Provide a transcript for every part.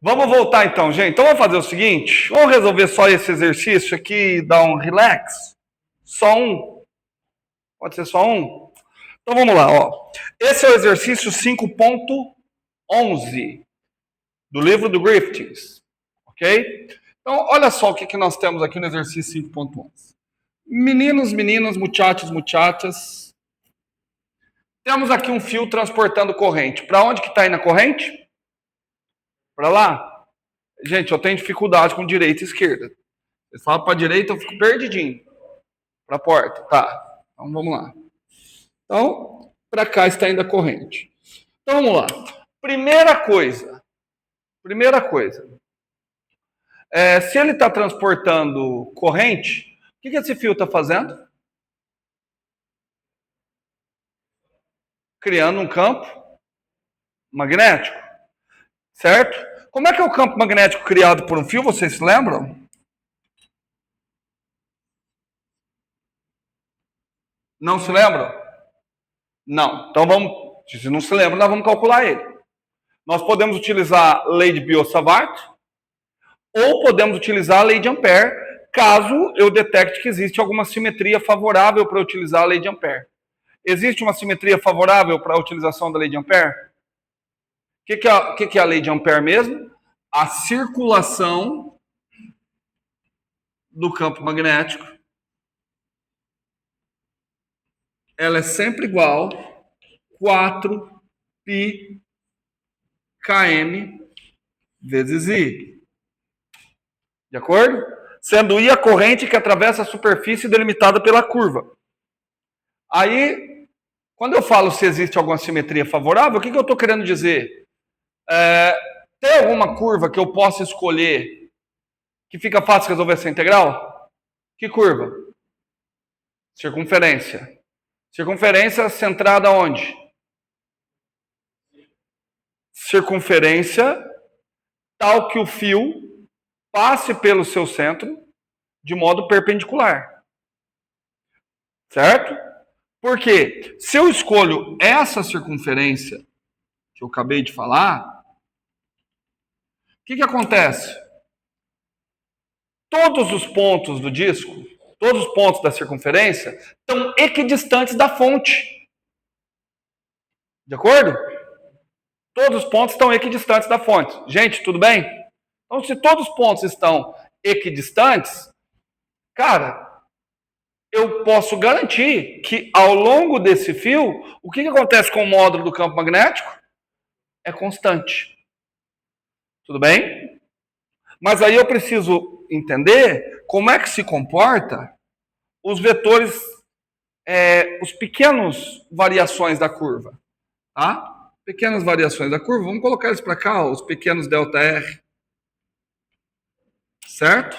Vamos voltar então, gente. Então vamos fazer o seguinte, vamos resolver só esse exercício aqui, dar um relax. Só um. Pode ser só um? Então vamos lá, ó. Esse é o exercício 5.11 do livro do Griffiths, ok? Então olha só o que nós temos aqui no exercício 5.11. Meninos, meninas, muchachos, muchachas. Temos aqui um fio transportando corrente. Para onde que está indo a corrente? Para lá. Gente, eu tenho dificuldade com direita e esquerda. Você fala para a direita, eu fico perdidinho. Para a porta, tá. Então vamos lá. Então, para cá está indo a corrente. Então vamos lá. Primeira coisa. Se ele está transportando corrente, o que esse fio está fazendo? Criando um campo magnético. Certo? Como é que é o campo magnético criado por um fio? Vocês se lembram? Não se lembram? Não. Então vamos. Se não se lembra, nós vamos calcular ele. Nós podemos utilizar a lei de Biot-Savart ou podemos utilizar a lei de Ampère, caso eu detecte que existe alguma simetria favorável para utilizar a lei de Ampère. Existe uma simetria favorável para a utilização da lei de Ampère? O que é a lei de Ampère mesmo? A circulação do campo magnético, ela é sempre igual a 4π km vezes I. De acordo? Sendo I a corrente que atravessa a superfície delimitada pela curva. Aí, quando eu falo se existe alguma simetria favorável, o que eu estou querendo dizer? Tem alguma curva que eu possa escolher que fica fácil resolver essa integral? Que curva? Circunferência. Circunferência centrada onde? Circunferência tal que o fio passe pelo seu centro de modo perpendicular. Certo? Porque se eu escolho essa circunferência que eu acabei de falar, o que acontece? Todos os pontos do disco, todos os pontos da circunferência, estão equidistantes da fonte. De acordo? Todos os pontos estão equidistantes da fonte. Gente, tudo bem? Então, se todos os pontos estão equidistantes, cara, eu posso garantir que ao longo desse fio, o que acontece com o módulo do campo magnético? É constante. Tudo bem? Mas aí eu preciso entender como é que se comporta os vetores, os pequenos variações da curva. Tá? Pequenas variações da curva, vamos colocar eles para cá, os pequenos ΔR. Certo?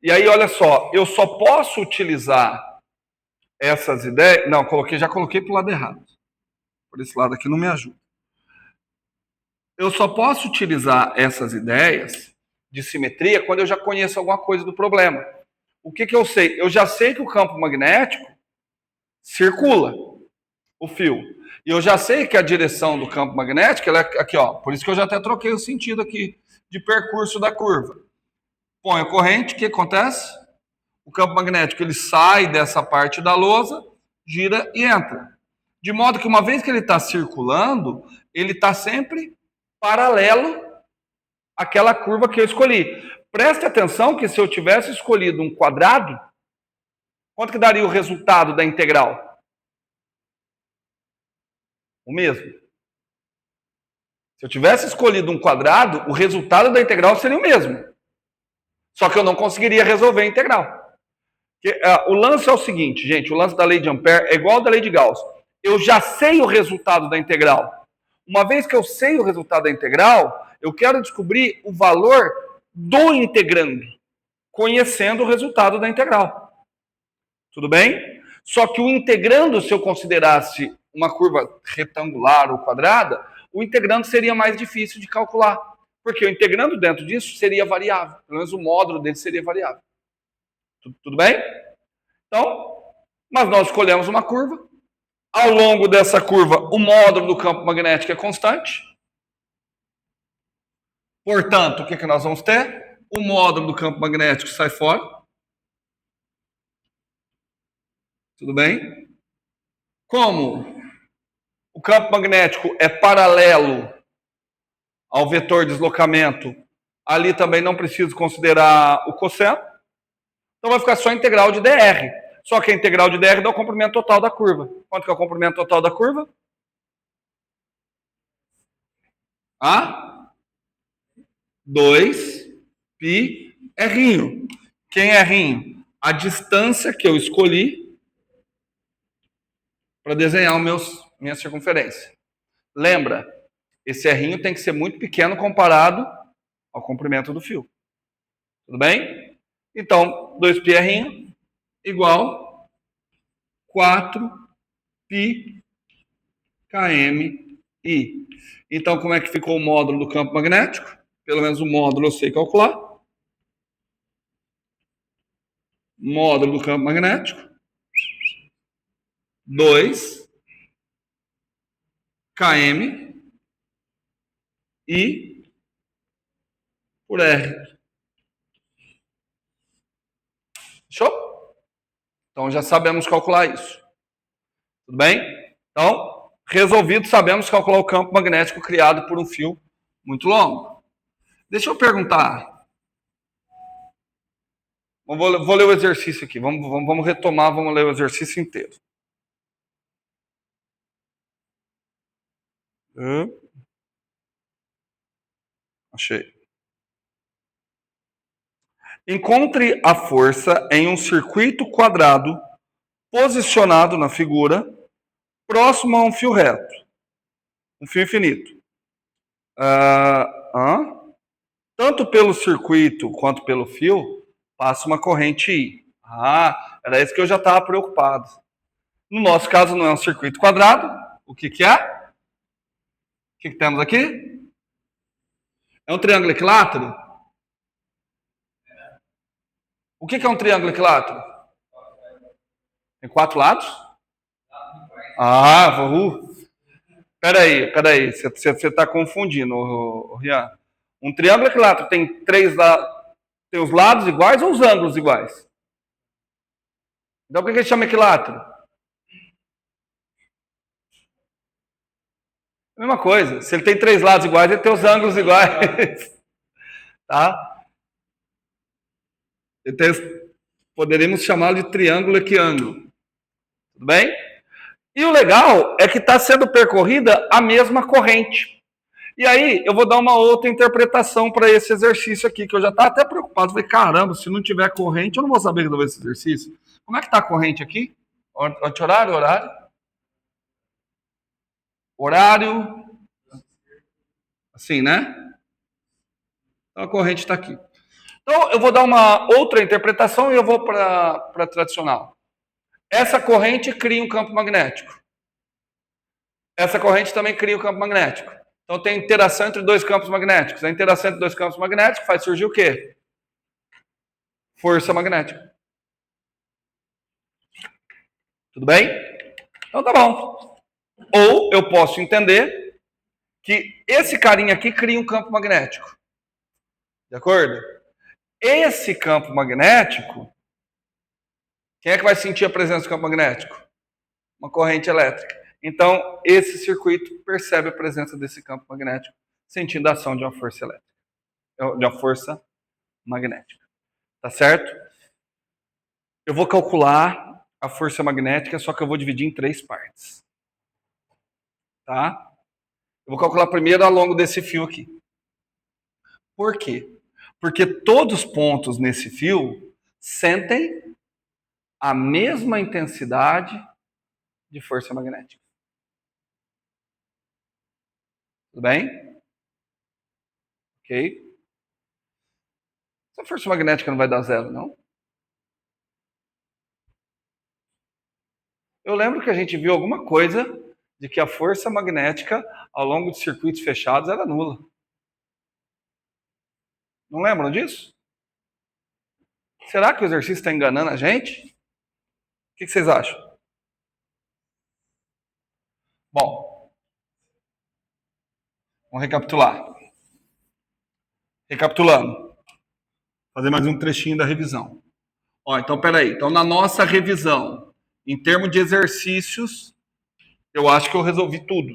E aí, olha só, eu só posso utilizar essas ideias... Não, já coloquei para o lado errado. Por esse lado aqui não me ajuda. Eu só posso utilizar essas ideias de simetria quando eu já conheço alguma coisa do problema. O que eu sei? Eu já sei que o campo magnético circula o fio. E eu já sei que a direção do campo magnético, ela é aqui, ó. Por isso que eu já até troquei o sentido aqui de percurso da curva. Põe a corrente, o que acontece? O campo magnético ele sai dessa parte da lousa, gira e entra. De modo que uma vez que ele está circulando, ele está sempre paralelo àquela curva que eu escolhi. Preste atenção que se eu tivesse escolhido um quadrado, quanto que daria o resultado da integral? O mesmo. Se eu tivesse escolhido um quadrado, o resultado da integral seria o mesmo. Só que eu não conseguiria resolver a integral. O lance é o seguinte, gente, o lance da lei de Ampère é igual ao da lei de Gauss. Eu já sei o resultado da integral. Uma vez que eu sei o resultado da integral, eu quero descobrir o valor do integrando, conhecendo o resultado da integral. Tudo bem? Só que o integrando, se eu considerasse uma curva retangular ou quadrada, o integrando seria mais difícil de calcular. Porque o integrando dentro disso seria variável. Pelo menos o módulo dele seria variável. Tudo bem? Então, mas nós escolhemos uma curva. Ao longo dessa curva, o módulo do campo magnético é constante. Portanto, o que nós vamos ter? O módulo do campo magnético sai fora. Tudo bem? Como o campo magnético é paralelo ao vetor de deslocamento, ali também não preciso considerar o cosseno. Então vai ficar só a integral de dr. Só que a integral de dr dá o comprimento total da curva. Quanto que é o comprimento total da curva? A 2πr. Quem é R? A distância que eu escolhi para desenhar minha circunferência. Lembra, esse R tem que ser muito pequeno comparado ao comprimento do fio. Tudo bem? Então, 2πr igual 4π km I. Então, como é que ficou o módulo do campo magnético? Pelo menos o módulo eu sei calcular. Módulo do campo magnético. 2 km I por R. Show? Então, já sabemos calcular isso. Tudo bem? Então, resolvido, sabemos calcular o campo magnético criado por um fio muito longo. Deixa eu perguntar. Vou ler o exercício aqui. Vamos retomar, vamos ler o exercício inteiro. Achei. Encontre a força em um circuito quadrado posicionado na figura, próximo a um fio reto, um fio infinito. Tanto pelo circuito quanto pelo fio, passa uma corrente I. Era isso que eu já estava preocupado. No nosso caso, não é um circuito quadrado. O que é? O que temos aqui? É um triângulo equilátero? O que é um triângulo equilátero? Tem 4 lados? Peraí. Você está confundindo, Rian. Um triângulo equilátero tem tem os lados iguais ou os ângulos iguais? Então por que ele chama equilátero? Mesma coisa. Se ele tem 3 lados iguais, ele tem os ângulos iguais. Tá? Poderíamos chamá-lo de triângulo equiângulo. Tudo bem? E o legal é que está sendo percorrida a mesma corrente. E aí, eu vou dar uma outra interpretação para esse exercício aqui, que eu já estava até preocupado. Falei, caramba, se não tiver corrente, eu não vou saber resolver esse exercício. Como é que está a corrente aqui? Horário? Horário. Assim, né? Então a corrente está aqui. Então, eu vou dar uma outra interpretação e eu vou para a tradicional. Essa corrente cria um campo magnético. Essa corrente também cria um campo magnético. Então, tem interação entre dois campos magnéticos. A interação entre dois campos magnéticos faz surgir o quê? Força magnética. Tudo bem? Então, tá bom. Ou eu posso entender que esse carinha aqui cria um campo magnético. De acordo? Esse campo magnético, quem é que vai sentir a presença do campo magnético? Uma corrente elétrica. Então, esse circuito percebe a presença desse campo magnético, sentindo a ação de uma força elétrica, de uma força magnética. Tá certo? Eu vou calcular a força magnética, só que eu vou dividir em 3 partes. Tá? Eu vou calcular primeiro ao longo desse fio aqui. Por quê? Porque todos os pontos nesse fio sentem a mesma intensidade de força magnética. Tudo bem? Ok? Essa força magnética não vai dar zero, não? Eu lembro que a gente viu alguma coisa de que a força magnética ao longo de circuitos fechados era nula. Não lembram disso? Será que o exercício está enganando a gente? O que vocês acham? Bom, vamos recapitular. Recapitulando. Fazer mais um trechinho da revisão. Ó, então, peraí. Então, na nossa revisão, em termos de exercícios, eu acho que eu resolvi tudo.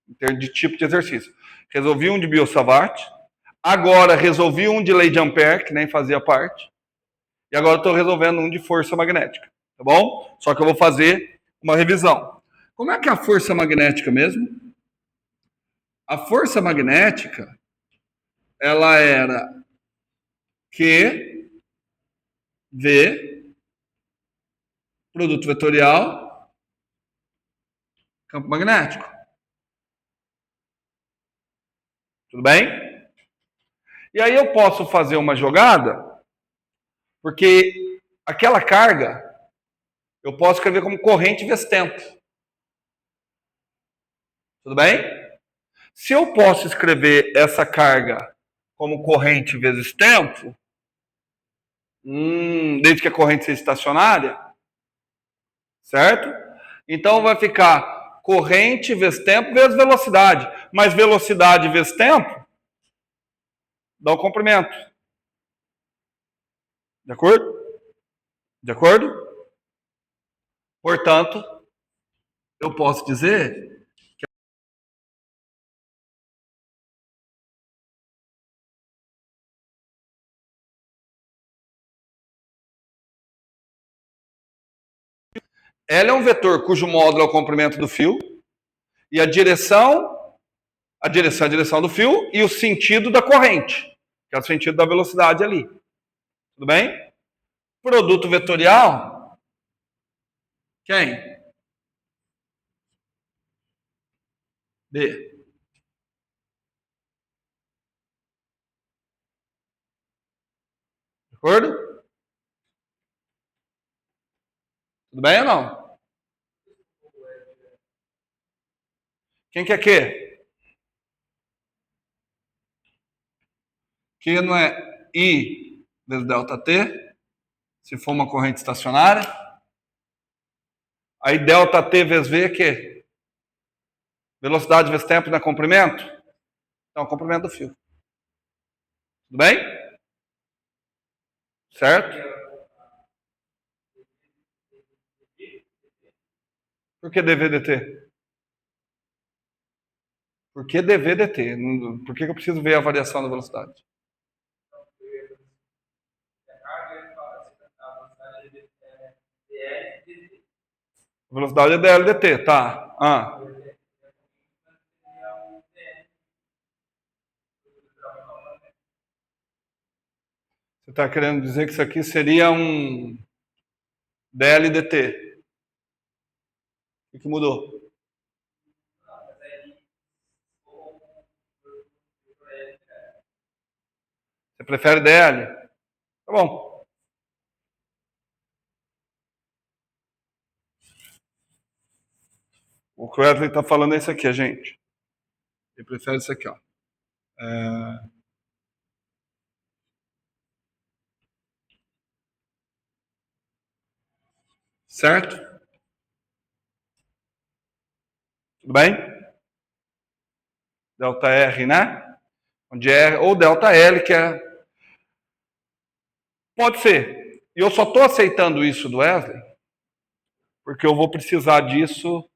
Em termos de tipo de exercício. Resolvi um de Biot-Savart. Agora, resolvi um de lei de Ampère, que nem fazia parte. E agora estou resolvendo um de força magnética. Tá bom? Só que eu vou fazer uma revisão. Como é que é a força magnética mesmo? A força magnética, ela era Q, V, produto vetorial, campo magnético. Tudo bem? E aí eu posso fazer uma jogada, porque aquela carga eu posso escrever como corrente vezes tempo. Tudo bem? Se eu posso escrever essa carga como corrente vezes tempo, desde que a corrente seja estacionária, certo? Então vai ficar corrente vezes tempo vezes velocidade. Mas velocidade vezes tempo dá o comprimento. De acordo? De acordo? Portanto, eu posso dizer que L é um vetor cujo módulo é o comprimento do fio e a direção é a direção do fio e o sentido da corrente, que é o sentido da velocidade ali. Tudo bem? Produto vetorial, quem? B. De acordo? Tudo bem ou não? Quem que é Q? Q não é I vezes delta T, se for uma corrente estacionária. Aí delta T vezes V é Q? Velocidade vezes tempo não é comprimento? Então, comprimento do fio. Tudo bem? Certo? Por que dVdt? Por que dVdt? Por que eu preciso ver a variação da velocidade? A velocidade é dL dt, tá? Você está querendo dizer que isso aqui seria um dL dt. O que mudou? Você prefere dL? Tá bom. O que o Wesley está falando é isso aqui, gente. Ele prefere isso aqui, ó. Certo? Tudo bem? Delta R, né? Onde é, ou delta L, que é. Pode ser. E eu só estou aceitando isso do Wesley, porque eu vou precisar disso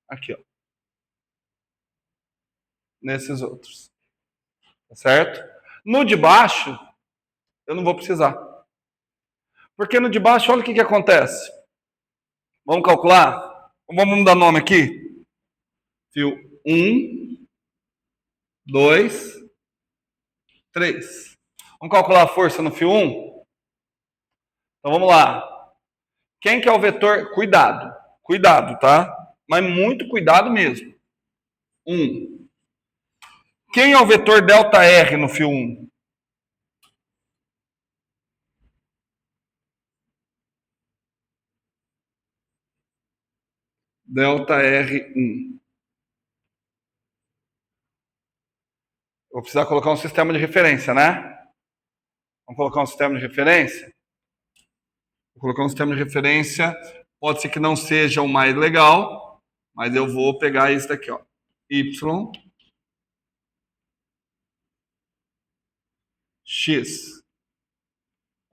aqui, ó. Nesses outros. Tá certo? No de baixo, eu não vou precisar. Porque no de baixo, olha o que acontece. Vamos calcular? Vamos dar nome aqui? Fio 1, 2, 3. Vamos calcular a força no fio 1? Então vamos lá. Quem que é o vetor? Cuidado. Cuidado, tá? Mas muito cuidado mesmo. 1. Quem é o vetor delta R no fio 1? Delta R1. Vou precisar colocar um sistema de referência, né? Vamos colocar um sistema de referência? Vou colocar um sistema de referência. Pode ser que não seja o mais legal, mas eu vou pegar esse daqui, ó. Y X.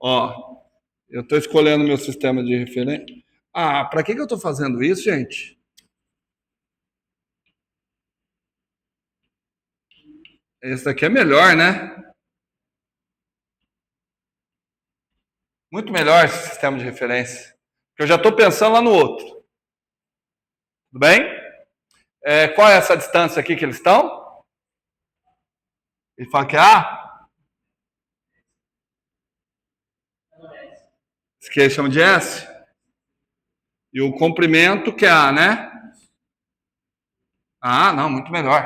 Ó, eu estou escolhendo meu sistema de referência. Ah, para que eu estou fazendo isso, gente? Esse daqui é melhor, né? Muito melhor esse sistema de referência. Porque eu já estou pensando lá no outro. Tudo bem? Qual é essa distância aqui que eles estão? Ele fala que é A? Isso que eles chamam de S? E o comprimento que é A, né? Ah, não, muito melhor.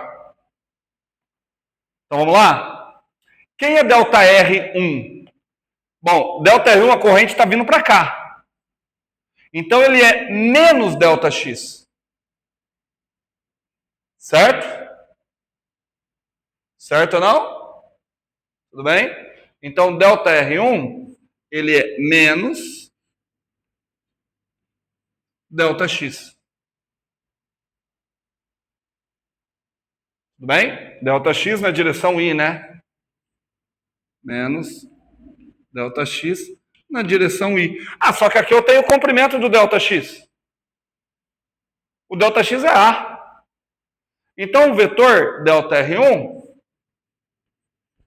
Então vamos lá? Quem é delta R1? Bom, delta R1, a corrente está vindo para cá. Então ele é menos delta X. Certo? Certo ou não? Tudo bem? Então delta R1, ele é menos delta X. Tudo bem? Delta X na direção I, né? Menos delta X na direção I. Ah, só que aqui eu tenho o comprimento do delta X. O delta X é A. Então o vetor delta R1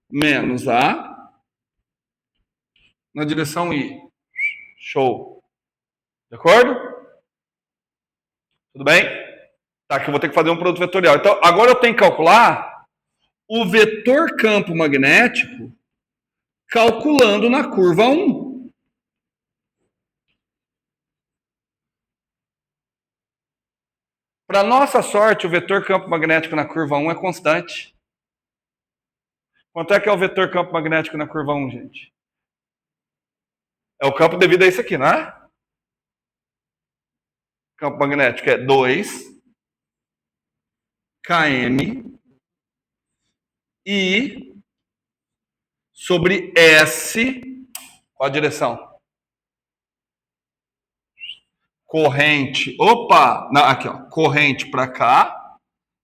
menos A na direção I. Show. De acordo? Tudo bem? Tá, aqui eu vou ter que fazer um produto vetorial. Então, agora eu tenho que calcular o vetor campo magnético calculando na curva 1. Para nossa sorte, o vetor campo magnético na curva 1 é constante. Quanto é que é o vetor campo magnético na curva 1, gente? É o campo devido a isso aqui, não é? Campo magnético é 2 km I sobre S. Qual a direção? Corrente. Opa! Não, aqui, ó. Corrente para cá.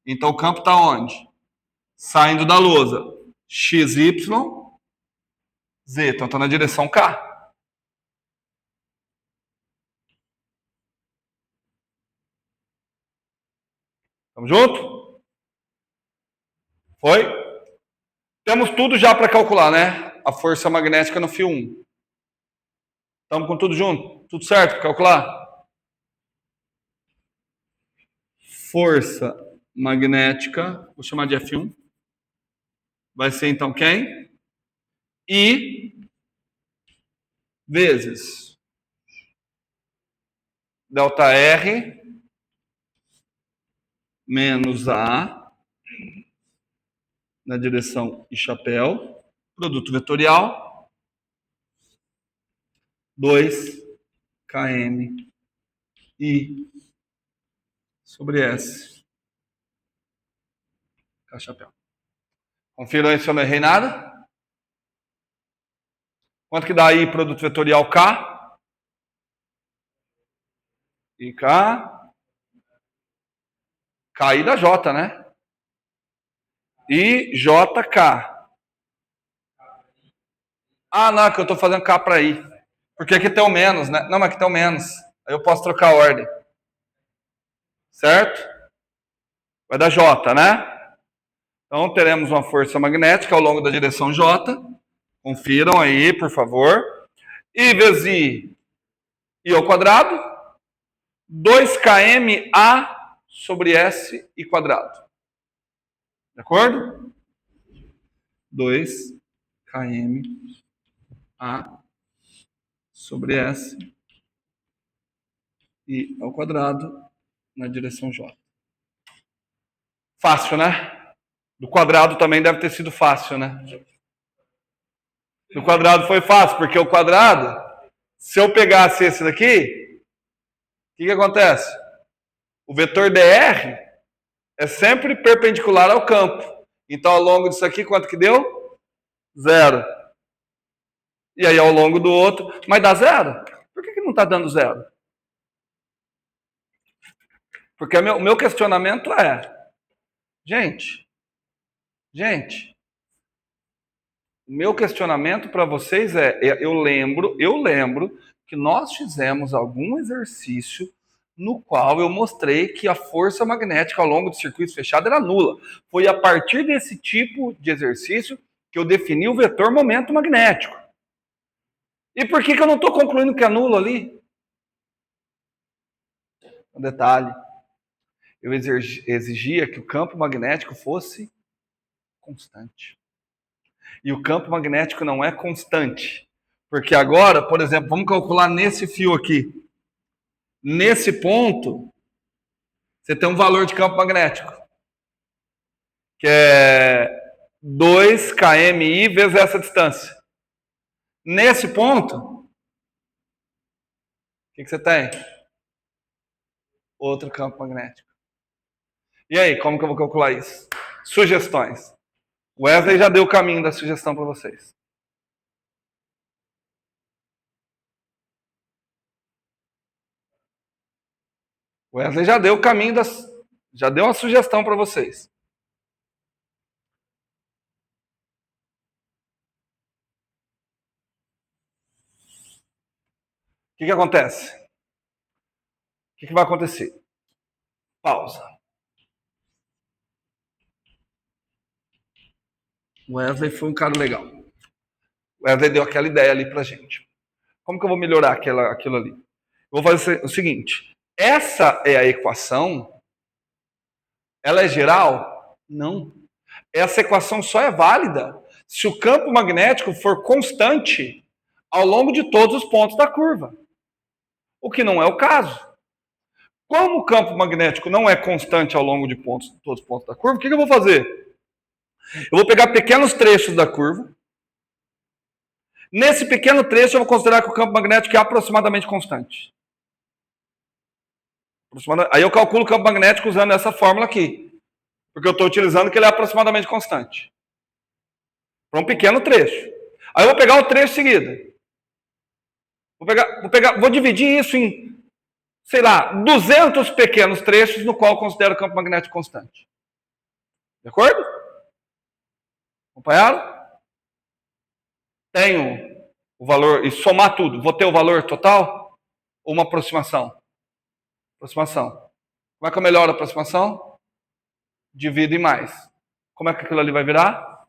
Então o campo está onde? Saindo da lousa. XY, Z. Então está na direção K. Tamo junto? Foi? Temos tudo já para calcular, né? A força magnética no fio 1. Estamos com tudo junto? Tudo certo para calcular? Força magnética, vou chamar de F1. Vai ser então quem? I vezes delta R menos A na direção I chapéu, produto vetorial, 2 km I sobre S. K chapéu. Confiram aí se eu não errei nada. Quanto que dá aí produto vetorial K? E K. KI da J, né? I, J, K. Ah, não, que eu estou fazendo K para I. Porque aqui tem o menos, né? Não, mas aqui tem o menos. Aí eu posso trocar a ordem. Certo? Vai dar J, né? Então teremos uma força magnética ao longo da direção J. Confiram aí, por favor. I vezes I ao quadrado. 2 km A sobre S I quadrado. De acordo? 2 km A sobre S I ao quadrado na direção J. Fácil, né? Do quadrado também deve ter sido fácil, né? Do quadrado foi fácil, porque o quadrado, se eu pegasse esse daqui, o que acontece? O vetor dr é sempre perpendicular ao campo. Então, ao longo disso aqui, quanto que deu? 0. E aí, ao longo do outro, mas dá 0? Por que não está dando 0? Porque o meu questionamento é, gente, meu questionamento para vocês eu lembro que nós fizemos algum exercício no qual eu mostrei que a força magnética ao longo do circuito fechado era nula. Foi a partir desse tipo de exercício que eu defini o vetor momento magnético. E por que eu não estou concluindo que é nulo ali? Um detalhe. Eu exigia que o campo magnético fosse constante. E o campo magnético não é constante. Porque agora, por exemplo, vamos calcular nesse fio aqui. Nesse ponto, você tem um valor de campo magnético, que é 2 kmi vezes essa distância. Nesse ponto, o que você tem? Outro campo magnético. E aí, como que eu vou calcular isso? Sugestões. O Wesley já deu o caminho da sugestão para vocês. O Wesley já deu o caminho já deu uma sugestão para vocês. O que acontece? O que vai acontecer? Pausa. O Wesley foi um cara legal. O Wesley deu aquela ideia ali pra gente. Como que eu vou melhorar aquilo ali? Eu vou fazer o seguinte. Essa é a equação. Ela é geral? Não. Essa equação só é válida se o campo magnético for constante ao longo de todos os pontos da curva. O que não é o caso. Como o campo magnético não é constante ao longo de todos os pontos da curva, o que eu vou fazer? Eu vou pegar pequenos trechos da curva. Nesse pequeno trecho, eu vou considerar que o campo magnético é aproximadamente constante. Aí eu calculo o campo magnético usando essa fórmula aqui. Porque eu estou utilizando que ele é aproximadamente constante. Para um pequeno trecho. Aí eu vou pegar o trecho seguido. Vou dividir isso em, sei lá, 200 pequenos trechos no qual eu considero o campo magnético constante. De acordo? Acompanharam? Tenho o valor, e somar tudo, vou ter o valor total ou uma aproximação? Aproximação. Como é que eu melhoro a aproximação? Divido em mais. Como é que aquilo ali vai virar?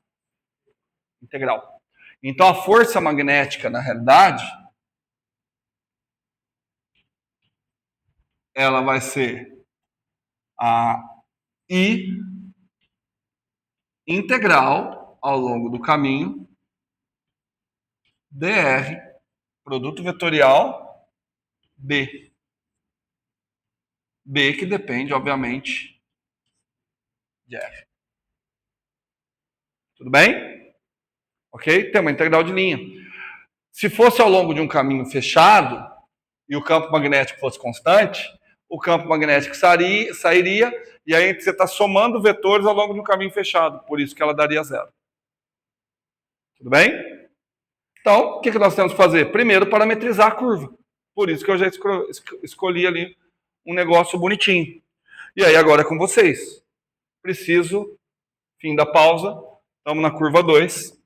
Integral. Então a força magnética, na realidade, ela vai ser a I integral ao longo do caminho dr, produto vetorial B. B que depende, obviamente, de F. Tudo bem? Ok? Tem uma integral de linha. Se fosse ao longo de um caminho fechado e o campo magnético fosse constante, o campo magnético sairia e aí você está somando vetores ao longo de um caminho fechado. Por isso que ela daria zero. Tudo bem? Então, o que nós temos que fazer? Primeiro, parametrizar a curva. Por isso que eu já escolhi ali um negócio bonitinho. E aí, agora é com vocês. Preciso, fim da pausa, estamos na curva 2.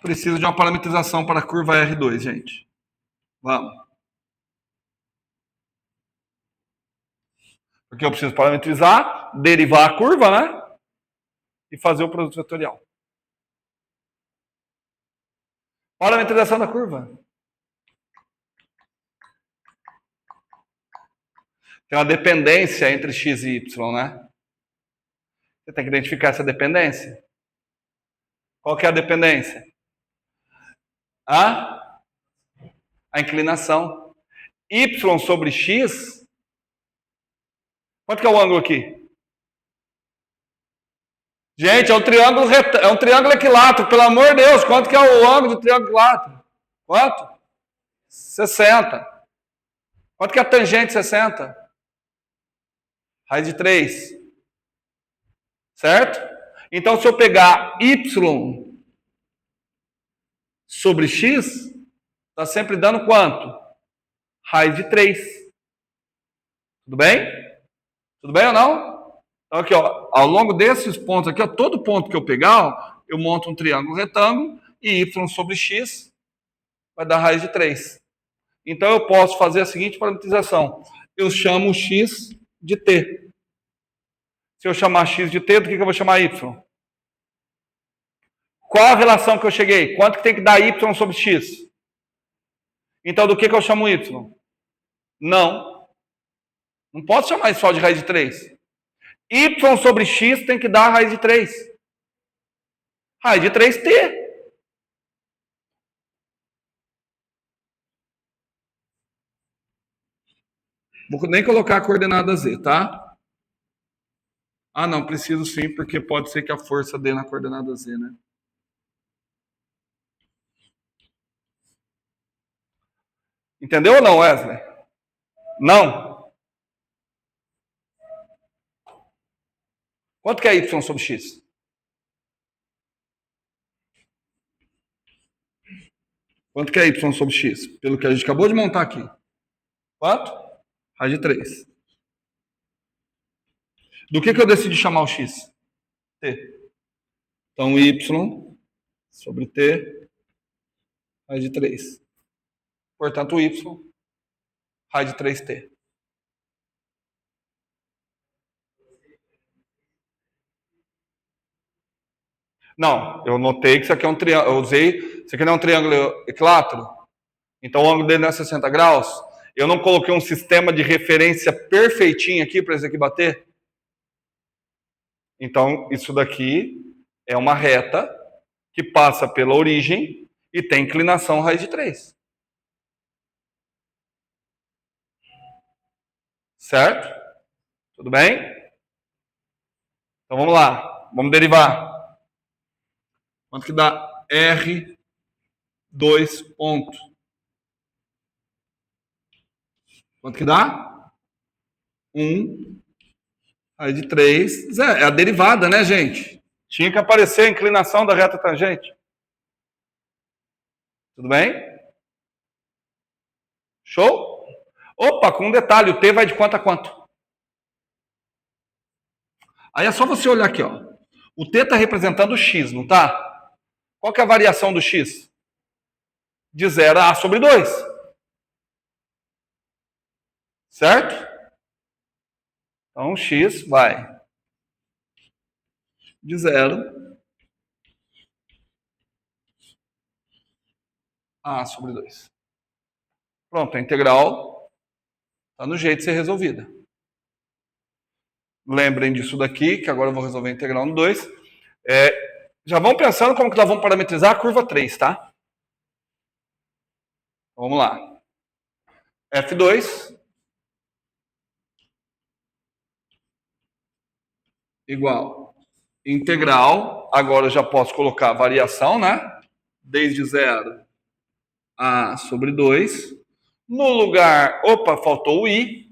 Preciso de uma parametrização para a curva R2, gente. Vamos. Porque eu preciso parametrizar, derivar a curva, né? E fazer o produto vetorial. Parametrização da curva. Tem uma dependência entre x e y, né? Você tem que identificar essa dependência. Qual que é a dependência? A inclinação. Y sobre x. Quanto que é o ângulo aqui? Gente, é um triângulo equilátero. Pelo amor de Deus, quanto que é o ângulo do triângulo equilátero? Quanto? 60. Quanto que é a tangente de 60? Raiz de 3. Certo? Então, se eu pegar y sobre x, está sempre dando quanto? Raiz de 3. Tudo bem? Tudo bem ou não? Então, aqui, ó, ao longo desses pontos aqui, ó, todo ponto que eu pegar, ó, eu monto um triângulo retângulo e y sobre x vai dar raiz de 3. Então, eu posso fazer a seguinte parametrização. Eu chamo x de t. Se eu chamar x de t, do que eu vou chamar y? Qual a relação que eu cheguei? Quanto que tem que dar y sobre x? Então, do que eu chamo y? Não. Não posso chamar isso só de raiz de 3. Y sobre x tem que dar raiz de 3. Raiz de 3t. Vou nem colocar a coordenada z, tá? Ah, não, preciso sim, porque pode ser que a força dê na coordenada z, né? Entendeu ou não, Wesley? Não. Quanto que é y sobre x? Quanto que é y sobre x? Pelo que a gente acabou de montar aqui. Quanto? Raiz de 3. Do que eu decidi chamar o x? T. Então, y sobre t, raiz de 3. Portanto, y, raiz de 3t. Não, eu notei que isso aqui é um triângulo. Eu usei. Isso aqui não é um triângulo equilátero. Então o ângulo dele não é 60 graus. Eu não coloquei um sistema de referência perfeitinho aqui para esse aqui bater. Então, isso daqui é uma reta que passa pela origem e tem inclinação raiz de 3. Certo? Tudo bem? Então vamos lá. Vamos derivar. Quanto que dá? R2 ponto. Quanto que dá? 1 raiz de 3. É a derivada, né, gente? Tinha que aparecer a inclinação da reta tangente. Tudo bem? Show? Opa, com um detalhe, o t vai de quanto a quanto? Aí é só você olhar aqui, ó. O t está representando o x, não tá? Qual que é a variação do x? De 0 a sobre 2. Certo? Então, x vai de 0 a sobre 2. Pronto, a integral está no jeito de ser resolvida. Lembrem disso daqui, que agora eu vou resolver a integral no 2. Já vão pensando como que nós vamos parametrizar a curva 3, tá? Vamos lá. F2 igual integral. Agora eu já posso colocar variação, né? Desde 0 a sobre 2. No lugar... Opa, faltou o i.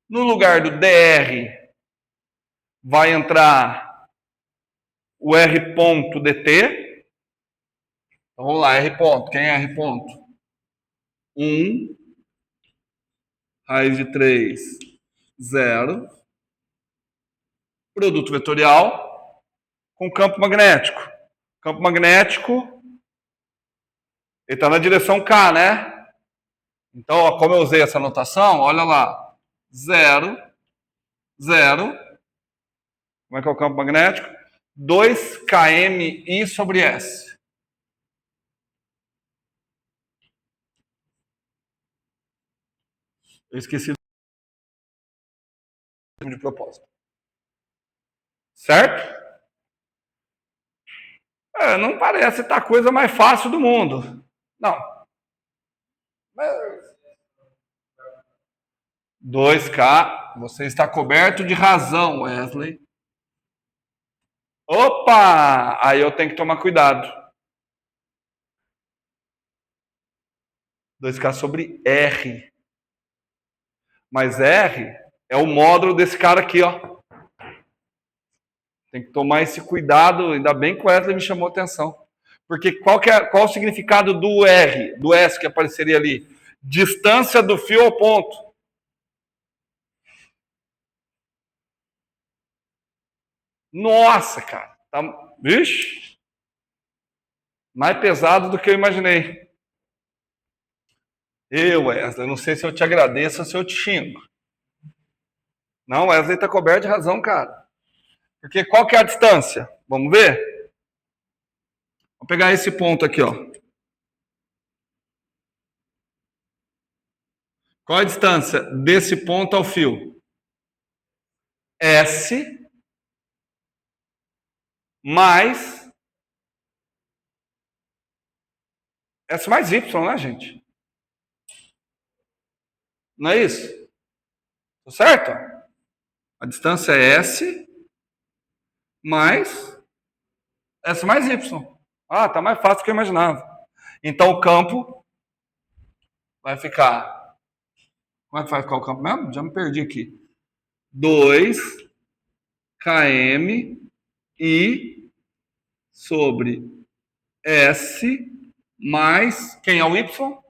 No lugar do dr vai entrar o r ponto dt. Então vamos lá, r ponto. Quem é r ponto? 1 raiz de 3, 0. Produto vetorial com campo magnético. Campo magnético, ele está na direção K, né? Então, ó, como eu usei essa notação, olha lá. 0, 0. Como é que é o campo magnético? 2 km I sobre S. Eu esqueci de propósito. Certo? Não parece estar a coisa mais fácil do mundo. Não. 2K, você está coberto de razão, Wesley. Opa! Aí eu tenho que tomar cuidado. 2K sobre R. Mas R é o módulo desse cara aqui, ó. Tem que tomar esse cuidado, ainda bem que o Wesley me chamou a atenção. Porque qual o significado do R, do S que apareceria ali? Distância do fio ao ponto. Nossa, cara. Tá... Vixe. Mais pesado do que eu imaginei. Wesley, não sei se eu te agradeço ou se eu te xingo. Não, Wesley tá coberto de razão, cara. Porque qual que é a distância? Vamos ver? Vou pegar esse ponto aqui, ó. Qual a distância desse ponto ao fio? S mais S mais Y, né, gente? Não é isso? Tá certo? A distância é S mais S mais Y. Ah, tá mais fácil do que eu imaginava. Então o campo vai ficar. Como é que vai ficar o campo mesmo? Já me perdi aqui. 2 km I sobre S mais. Quem é o Y?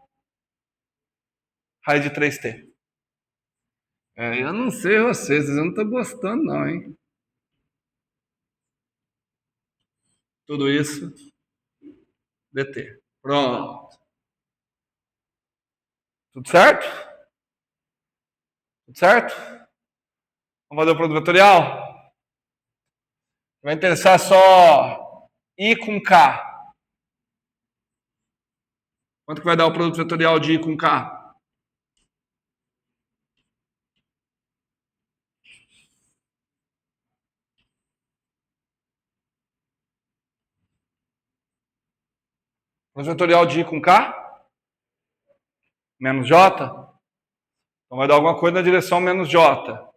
Raiz de 3t. Eu não sei vocês não estão gostando, não, hein? Tudo isso dt. Pronto. Tudo certo? Tudo certo? Vamos fazer o produto vetorial? Vai interessar só I com K. Quanto que vai dar o produto vetorial de I com K? Produto vetorial de I com K? Menos J? Então vai dar alguma coisa na direção menos J.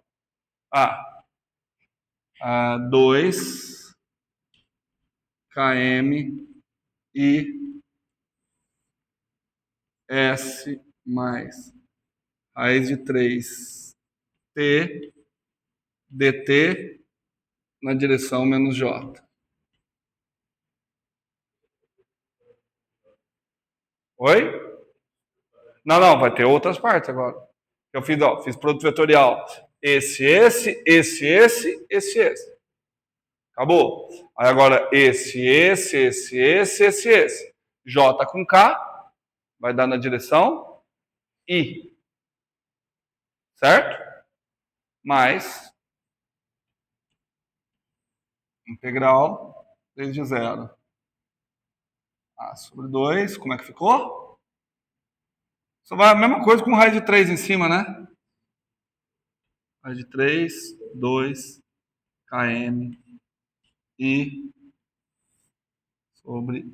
2 km I S mais raiz de 3 T dt na direção menos J. Oi? Não, vai ter outras partes agora. Eu fiz produto vetorial. Esse. Acabou. Aí agora esse. J com K vai dar na direção I. Certo? Mais integral desde zero. A sobre 2, como é que ficou? Só vai a mesma coisa com raiz de 3 em cima, né? Raiz de 3, 2 km I sobre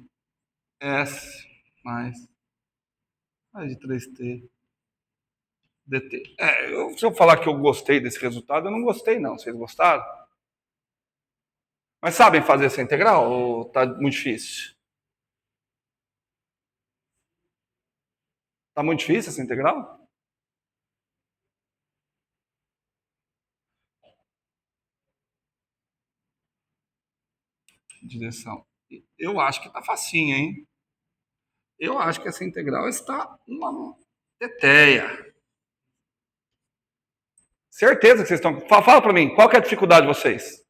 S mais raiz de 3t dt. Se eu falar que eu gostei desse resultado, eu não gostei não. Vocês gostaram? Mas sabem fazer essa integral ou tá muito difícil? Tá muito difícil essa integral? Direção. Eu acho que tá facinho, hein? Eu acho que essa integral está uma teteia. Certeza que vocês estão... Fala para mim, qual que é a dificuldade de vocês?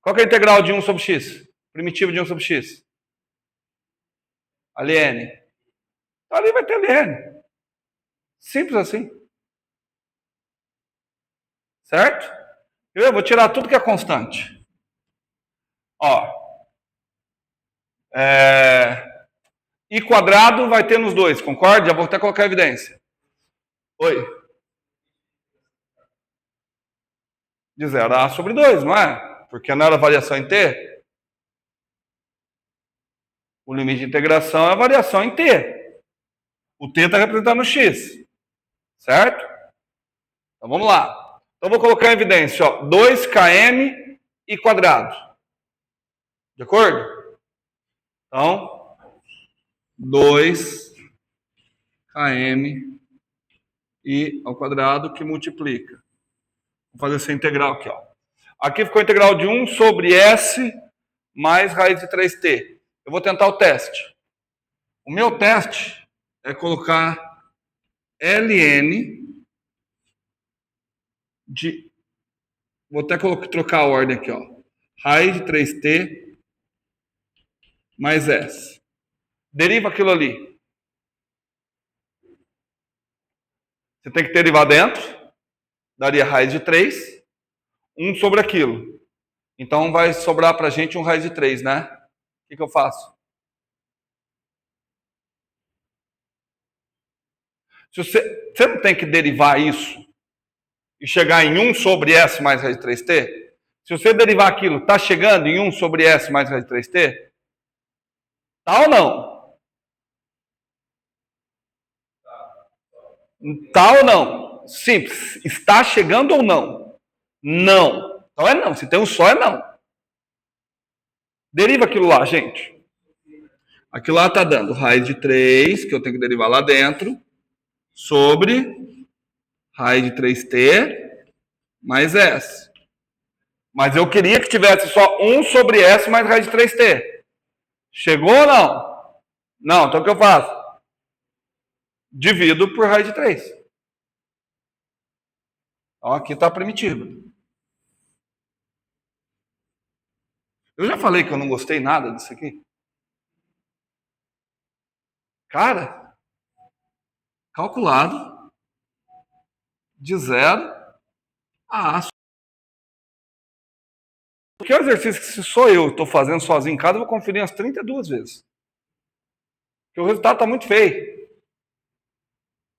Qual que é a integral de 1 sobre x? Primitivo de 1 sobre x? A ln. Ali vai ter ln. Simples assim. Certo? Eu vou tirar tudo que é constante. Ó. I quadrado vai ter nos dois, concorda? Já vou até colocar a evidência. Oi. De 0 a sobre 2, não é? Porque não era variação em t. O limite de integração é a variação em t. O t está representando o x. Certo? Então vamos lá. Então vou colocar em evidência, ó, 2 km I quadrado. De acordo? Então, 2 km I ao quadrado que multiplica. Vou fazer essa integral aqui, ó. Aqui ficou a integral de 1 sobre S mais raiz de 3t. Eu vou tentar o teste. O meu teste é colocar ln de... Vou até trocar a ordem aqui, ó. Raiz de 3t mais s. Deriva aquilo ali. Você tem que derivar dentro. Daria raiz de 3. 1 sobre aquilo. Então vai sobrar pra gente um raiz de 3, né? O que eu faço? Se você não tem que derivar isso e chegar em 1 sobre S mais raiz de 3t? Se você derivar aquilo, está chegando em 1 sobre S mais raiz de 3t? Tá ou não? Tá ou não? Simples. Está chegando ou não? Não. Então é não. Se tem um só, é não. Deriva aquilo lá, gente. Aquilo lá está dando raiz de 3, que eu tenho que derivar lá dentro, sobre raiz de 3t mais S. Mas eu queria que tivesse só 1 sobre S mais raiz de 3t. Chegou ou não? Não, então o que eu faço? Divido por raiz de 3. Então aqui está a primitiva. Eu já falei que eu não gostei nada disso aqui. Cara, calculado de 0 a A. Porque é um exercício que se sou eu estou fazendo sozinho em casa, eu vou conferir umas 32 vezes. Porque o resultado está muito feio.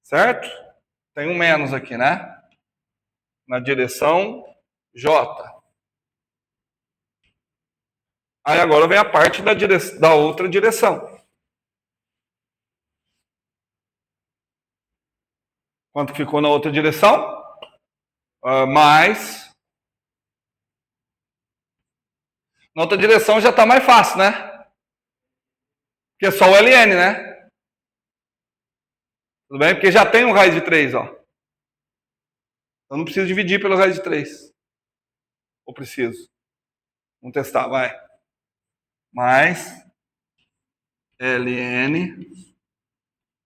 Certo? Tem um menos aqui, né? Na direção J. Aí agora vem a parte da outra direção. Quanto ficou na outra direção? Mais. Na outra direção já está mais fácil, né? Porque é só o ln, né? Tudo bem? Porque já tem um raiz de 3, ó. Eu não preciso dividir pelo raiz de 3. Ou preciso? Vamos testar, vai. Mais ln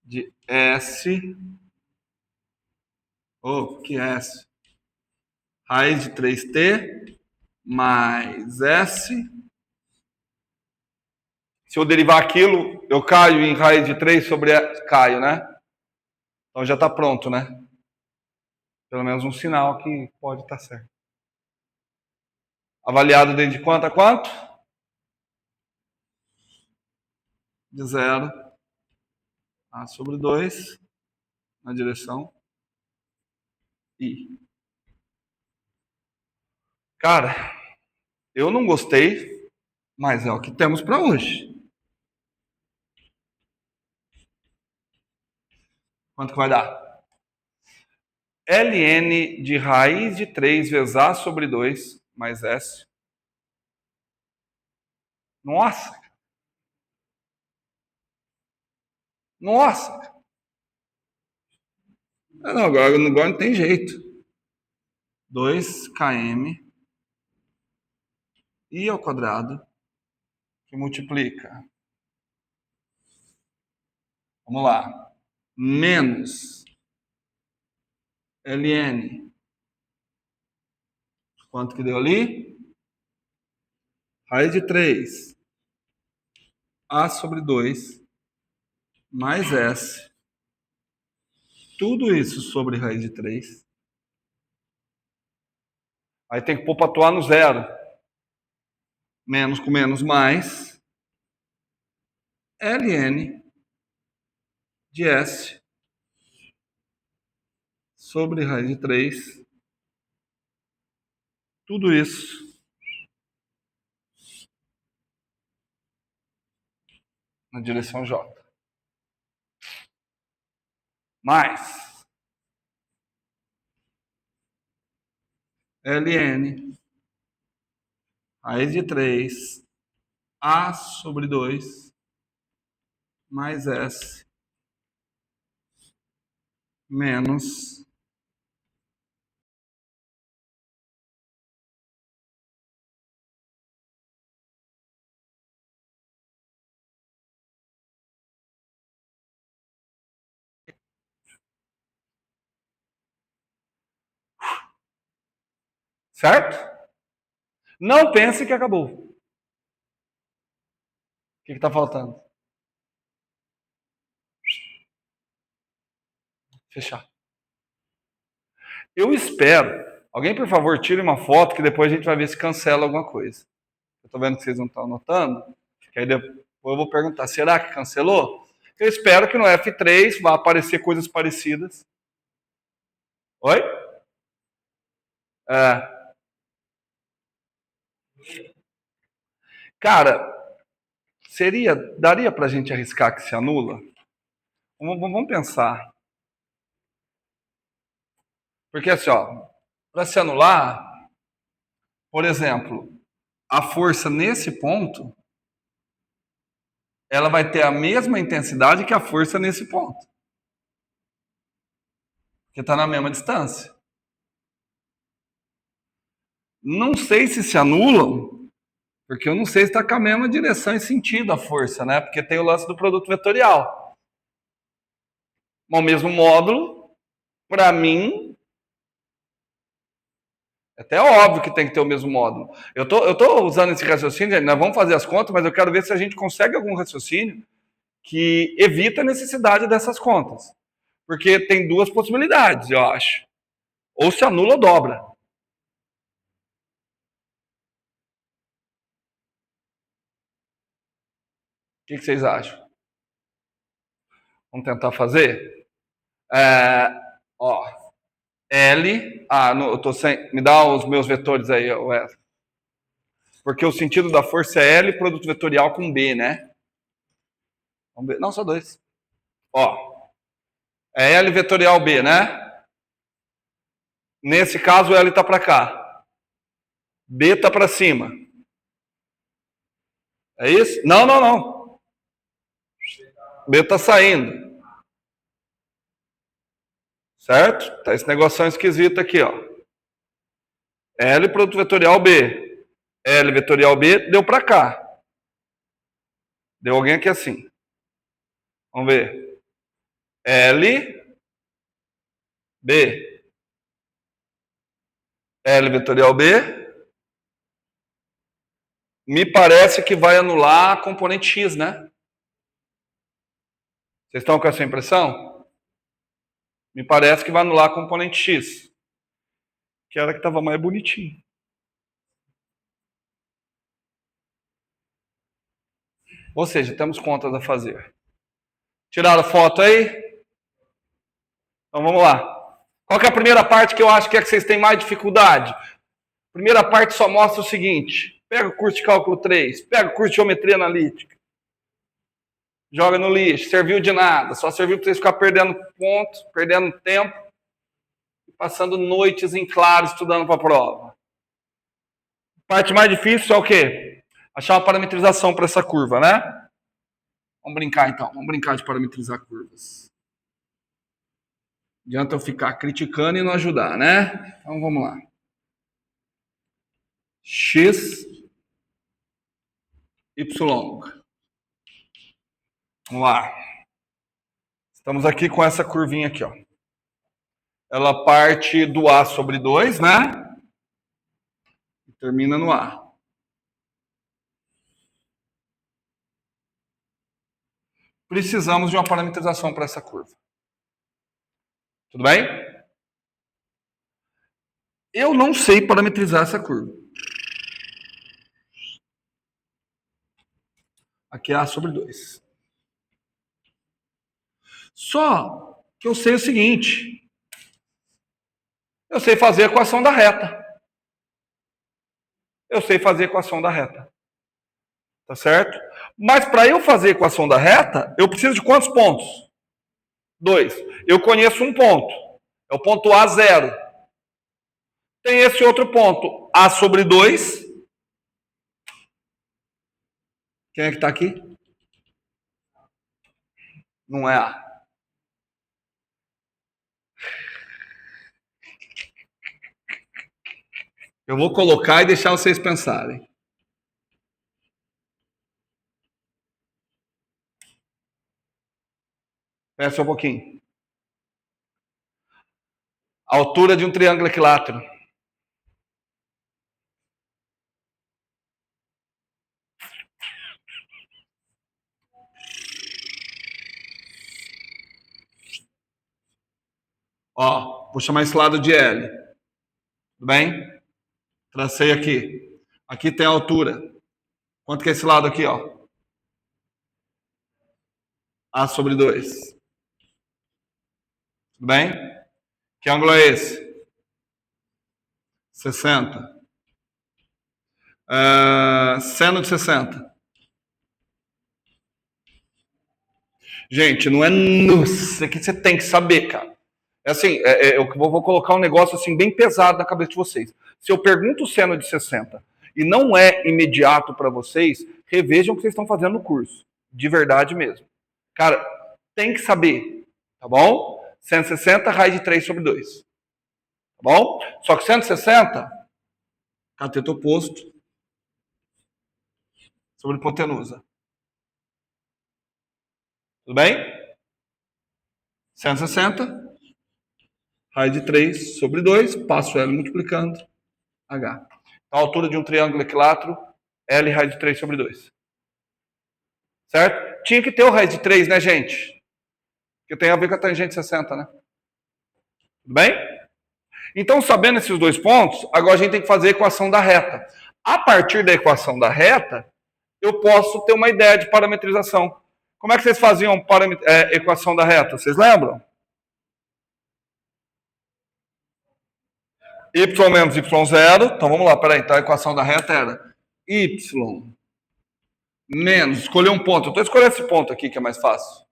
de s. Que é s? Raiz de 3t mais s. Se eu derivar aquilo, eu caio em raiz de 3 sobre... Caio, né? Então já está pronto, né? Pelo menos um sinal que pode estar certo. Avaliado desde quanto a quanto? De 0 a sobre 2 na direção I. Cara, eu não gostei, mas é o que temos para hoje. Quanto que vai dar? ln de raiz de 3 vezes A sobre 2 mais S. Nossa! Nossa! Não, agora não tem jeito. 2km I ao quadrado que multiplica. Vamos lá. Menos ln. Quanto que deu ali? Raiz de 3. A sobre 2 mais S. Tudo isso sobre raiz de 3. Aí tem que pôr para atuar no zero. Menos com menos mais. ln de S sobre raiz de 3. Tudo isso na direção J. Mais ln raiz de 3 A sobre 2 mais S menos Certo? Não pense que acabou. O que está faltando? Fechar. Eu espero. Alguém, por favor, tire uma foto que depois a gente vai ver se cancela alguma coisa. Eu estou vendo que vocês não estão anotando. Que aí depois eu vou perguntar, será que cancelou? Eu espero que no F3 vá aparecer coisas parecidas. Oi? É. Cara, daria para a gente arriscar que se anula? Vamos pensar. Porque assim, ó, para se anular, por exemplo, a força nesse ponto, ela vai ter a mesma intensidade que a força nesse ponto. Porque está na mesma distância. Não sei se anulam, porque eu não sei se está com a mesma direção e sentido a força, né? Porque tem o lance do produto vetorial. Mas o mesmo módulo, para mim, é até óbvio que tem que ter o mesmo módulo. Eu tô usando esse raciocínio, nós vamos fazer as contas, mas eu quero ver se a gente consegue algum raciocínio que evita a necessidade dessas contas. Porque tem duas possibilidades, eu acho. Ou se anula ou dobra. O que vocês acham? Vamos tentar fazer? Ó, L. Eu tô sem. Me dá os meus vetores aí, Wesley. Porque o sentido da força é L, produto vetorial com B, né? Vamos ver. Não, só dois. Ó, é L vetorial B, né? Nesse caso, o L está para cá. B está para cima. É isso? Não, não, não. B está saindo. Certo? Tá esse negocinho esquisito aqui, ó. L produto vetorial B. L vetorial B deu para cá. Deu alguém aqui assim. Vamos ver. L B. L vetorial B. Me parece que vai anular a componente X, né? Vocês estão com essa impressão? Me parece que vai anular a componente X. Que era que estava mais bonitinho. Ou seja, temos contas a fazer. Tiraram foto aí? Então vamos lá. Qual que é a primeira parte que eu acho que é que vocês têm mais dificuldade? A primeira parte só mostra o seguinte. Pega o curso de cálculo 3, pega o curso de geometria analítica. Joga no lixo, serviu de nada, só serviu para vocês ficar perdendo pontos, perdendo tempo, e passando noites em claro estudando para a prova. A parte mais difícil é o quê? Achar uma parametrização para essa curva, né? Vamos brincar então, vamos brincar de parametrizar curvas. Adianta eu ficar criticando e não ajudar, né? Então vamos lá. X, Y. Vamos lá. Estamos aqui com essa curvinha aqui, ó. Ela parte do A sobre 2, né? E termina no A. Precisamos de uma parametrização para essa curva. Tudo bem? Eu não sei parametrizar essa curva. Aqui é A sobre 2. Só que eu sei o seguinte. Eu sei fazer a equação da reta. Eu sei fazer a equação da reta. Tá certo? Mas para eu fazer a equação da reta, eu preciso de quantos pontos? 2. Eu conheço um ponto. É o ponto A0. Tem esse outro ponto, A sobre 2. Quem é que está aqui? Não é A. Eu vou colocar e deixar vocês pensarem. Pensa um pouquinho. A altura de um triângulo equilátero. Ó, vou chamar esse lado de L. Tudo bem? Tracei aqui. Aqui tem a altura. Quanto que é esse lado aqui, ó? A sobre 2. Tudo bem? Que ângulo é esse? 60. Seno de 60. Gente, não é nossa, que você tem que saber, cara. É assim, eu vou colocar um negócio assim bem pesado na cabeça de vocês. Se eu pergunto o seno de 60 e não é imediato para vocês, revejam o que vocês estão fazendo no curso. De verdade mesmo. Cara, tem que saber, tá bom? 160, raiz de 3 sobre 2. Tá bom? Só que 160, cateto oposto sobre hipotenusa. Tudo bem? 160, raiz de 3 sobre 2, passo L multiplicando H. Então, a altura de um triângulo equilátero, L raiz de 3 sobre 2. Certo? Tinha que ter o raiz de 3, né, gente? Que tem a ver com a tangente 60, né? Tudo bem? Então, sabendo esses dois pontos, agora a gente tem que fazer a equação da reta. A partir da equação da reta, eu posso ter uma ideia de parametrização. Como é que vocês faziam equação da reta? Vocês lembram? Y menos Y0. Então, vamos lá, peraí. Então, a equação da reta era Y menos, escolher um ponto. Eu estou escolhendo esse ponto aqui, que é mais fácil.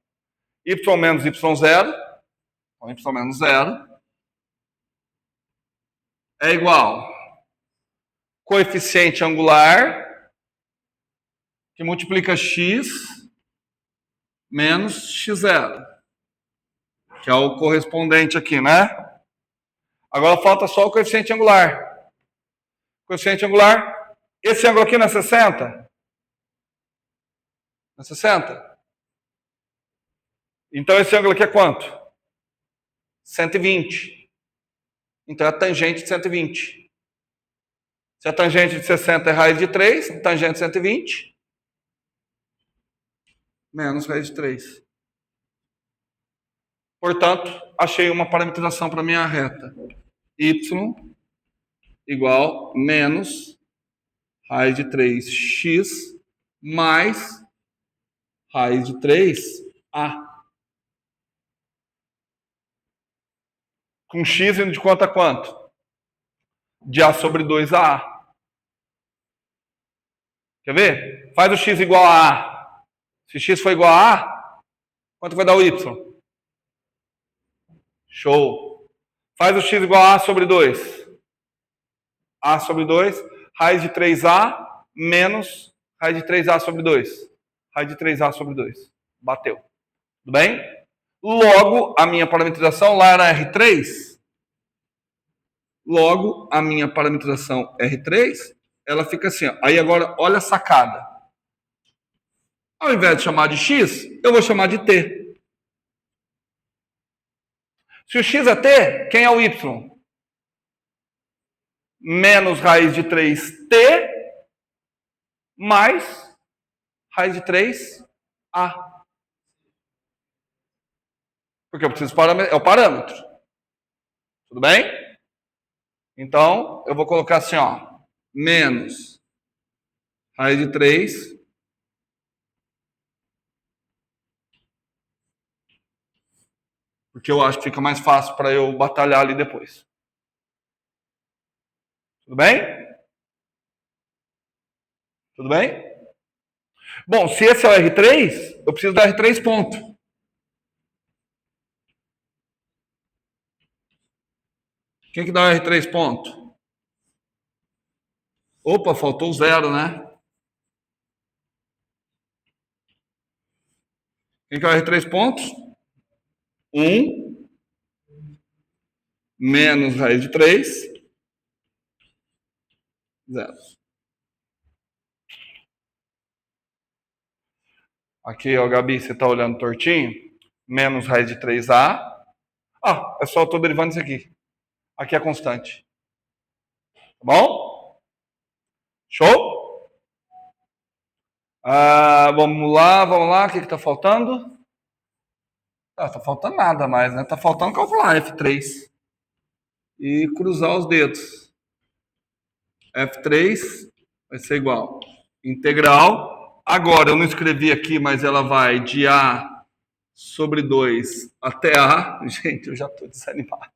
Y menos Y0. Então, Y menos 0 é igual coeficiente angular que multiplica x menos x0, que é o correspondente aqui, né? Agora falta só o coeficiente angular. Coeficiente angular, esse ângulo aqui não é 60? Não é 60? Então esse ângulo aqui é quanto? 120. Então é a tangente de 120. Se a tangente de 60 é raiz de 3, tangente de 120 menos raiz de 3. Portanto, achei uma parametrização para a minha reta. Y igual menos raiz de 3x mais raiz de 3a. Com x indo de quanto a quanto? De a sobre 2 a a. Quer ver? Faz o x igual a a. Se x for igual a a, quanto vai dar o y? Show. Faz o x igual a a sobre 2. A sobre 2, raiz de 3a menos raiz de 3a sobre 2. Raiz de 3a sobre 2. Bateu. Tudo bem? Logo, a minha parametrização lá era R3. Logo, a minha parametrização R3, ela fica assim. Ó. Aí agora, olha a sacada. Ao invés de chamar de x, eu vou chamar de t. Se o x é t, quem é o y? Menos raiz de 3t mais raiz de 3a. Porque eu preciso é o parâmetro. Tudo bem? Então, eu vou colocar assim, ó. Menos raiz de 3 porque eu acho que fica mais fácil para eu batalhar ali depois. Tudo bem? Tudo bem? Bom, se esse é o R3, eu preciso do R3 ponto. Quem que dá o R3 ponto? Opa, faltou o 0, né? Quem que é o R3 pontos? 1 menos raiz de 3, 0. Aqui, ó, Gabi, você está olhando tortinho? Menos raiz de 3a. Ah, é só eu estou derivando isso aqui. Aqui é constante. Tá bom? Show? Vamos lá. O que está faltando? Ah, tá faltando nada mais, né? Tá faltando calcular F3 e cruzar os dedos. F3 vai ser igual. Integral. Agora, eu não escrevi aqui, mas ela vai de A sobre 2 até A. Gente, eu já estou desanimado.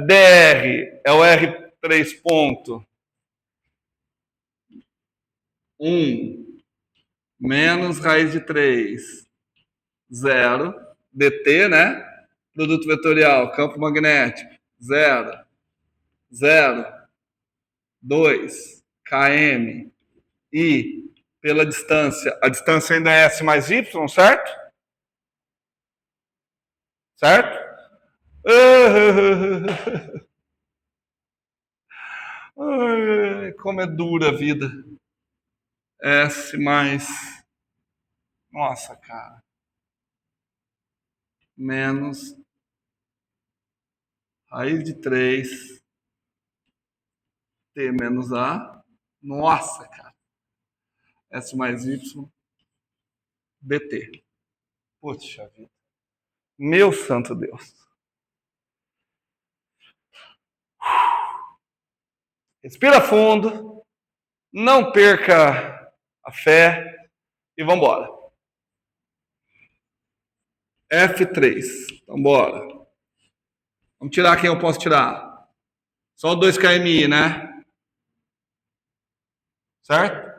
DR é o R3 ponto 1 menos raiz de 3, 0. DT, né? Produto vetorial, campo magnético, 0, 0, 2, km, I, pela distância. A distância ainda é S mais Y, certo? Certo? Como é dura a vida. S mais... Nossa, cara. Menos raiz de 3 T menos A. Nossa, cara. S mais Y dt. Poxa vida. Meu santo Deus. Respira fundo. Não perca a fé. E vamos embora. F3. Então, bora. Vamos tirar quem eu posso tirar. Só o 2 kmi, né? Certo?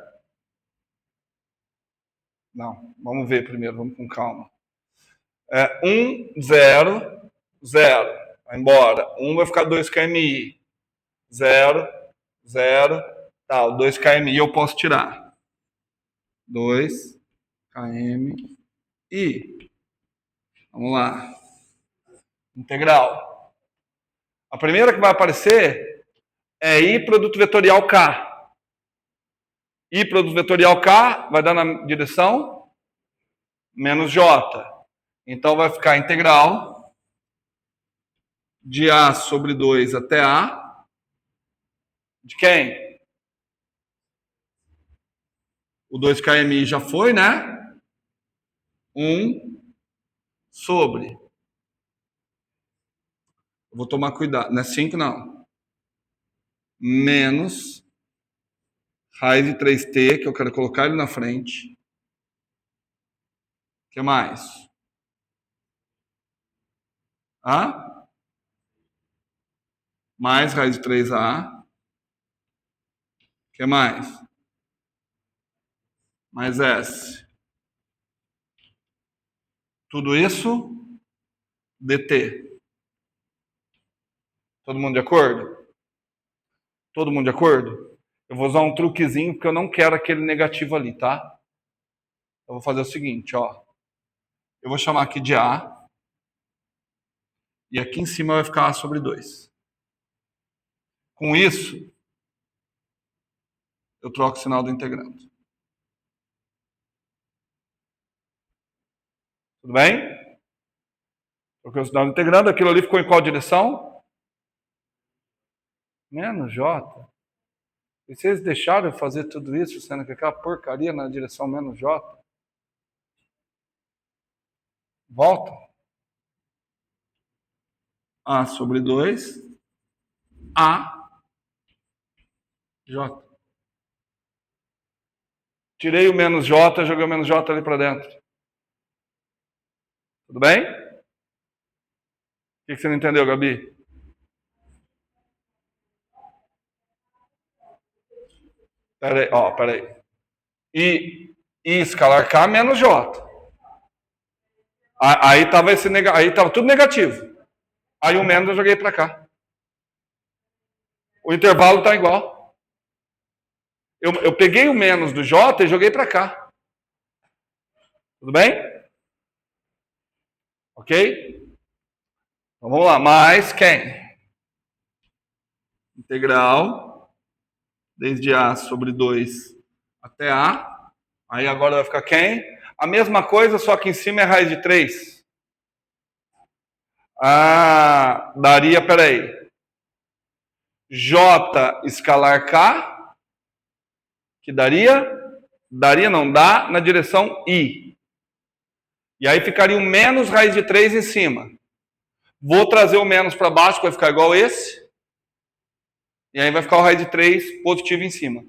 Não, vamos ver primeiro, vamos com calma. 1, 0, 0. Vai embora. 1 vai ficar 2 kmi. 0, 0. Tá, o 2 kmi eu posso tirar. 2 km e vamos lá. Integral. A primeira que vai aparecer é I produto vetorial K. I produto vetorial K vai dar na direção menos J. Então vai ficar integral de A sobre 2 até A. De quem? O 2 kmi já foi, né? 1 sobre. Eu vou tomar cuidado. Não é 5, não. Menos raiz de 3t, que eu quero colocar ele na frente. O que mais? A? Mais raiz de 3a. O que mais? Mais S. Tudo isso, dt. Todo mundo de acordo? Todo mundo de acordo? Eu vou usar um truquezinho, porque eu não quero aquele negativo ali, tá? Eu vou fazer o seguinte, ó. Eu vou chamar aqui de A. E aqui em cima vai ficar A sobre 2. Com isso, eu troco o sinal do integrando. Tudo bem? Troquei o sinal do integrando. Aquilo ali ficou em qual direção? Menos J. E vocês deixaram eu fazer tudo isso, sendo que aquela porcaria na direção menos J? Volta. A sobre 2. A. J. Tirei o menos J, joguei o menos J ali para dentro. Tudo bem? O que você não entendeu, Gabi? Peraí. I escalar K menos J. Aí tava aí tava tudo negativo. Aí o menos eu joguei para cá. O intervalo tá igual. Eu peguei o menos do J e joguei para cá. Tudo bem? Ok? Então vamos lá. Mais quem? Integral. Desde A sobre 2 até A. Aí agora vai ficar quem? A mesma coisa, só que em cima é raiz de 3. Daria, peraí. J escalar K, que daria? Daria, não dá, na direção I. E aí ficaria o menos raiz de 3 em cima. Vou trazer o menos para baixo, que vai ficar igual esse. E aí vai ficar o raiz de 3 positivo em cima.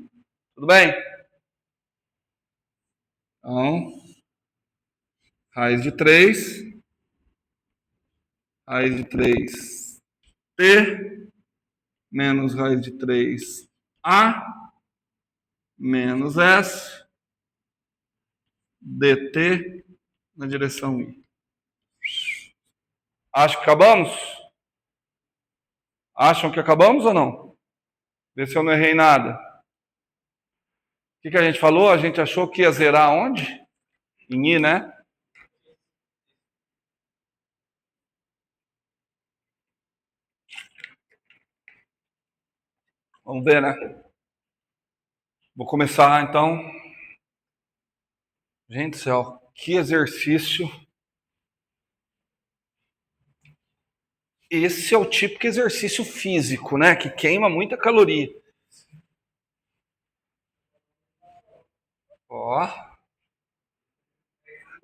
Tudo bem? Então, raiz de 3. Raiz de 3 T menos raiz de 3 A menos S dt na direção I. Acho que acabamos? Acham que acabamos ou não? Vê se eu não errei nada. O que a gente falou? A gente achou que ia zerar onde? Em I, né? Vamos ver, né? Vou começar, então. Gente do céu, que exercício. Esse é o típico exercício físico, né? Que queima muita caloria. Ó.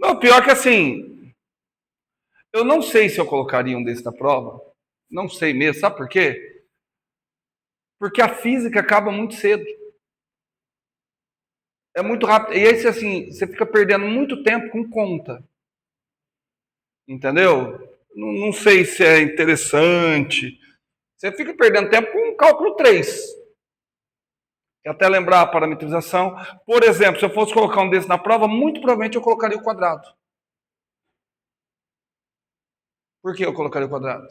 Não, pior que assim, eu não sei se eu colocaria um desse na prova. Não sei mesmo. Sabe por quê? Porque a física acaba muito cedo. É muito rápido. E aí, assim, você fica perdendo muito tempo com conta. Entendeu? Não sei se é interessante. Você fica perdendo tempo com cálculo 3. E até lembrar a parametrização. Por exemplo, se eu fosse colocar um desses na prova, muito provavelmente eu colocaria o quadrado. Por que eu colocaria o quadrado?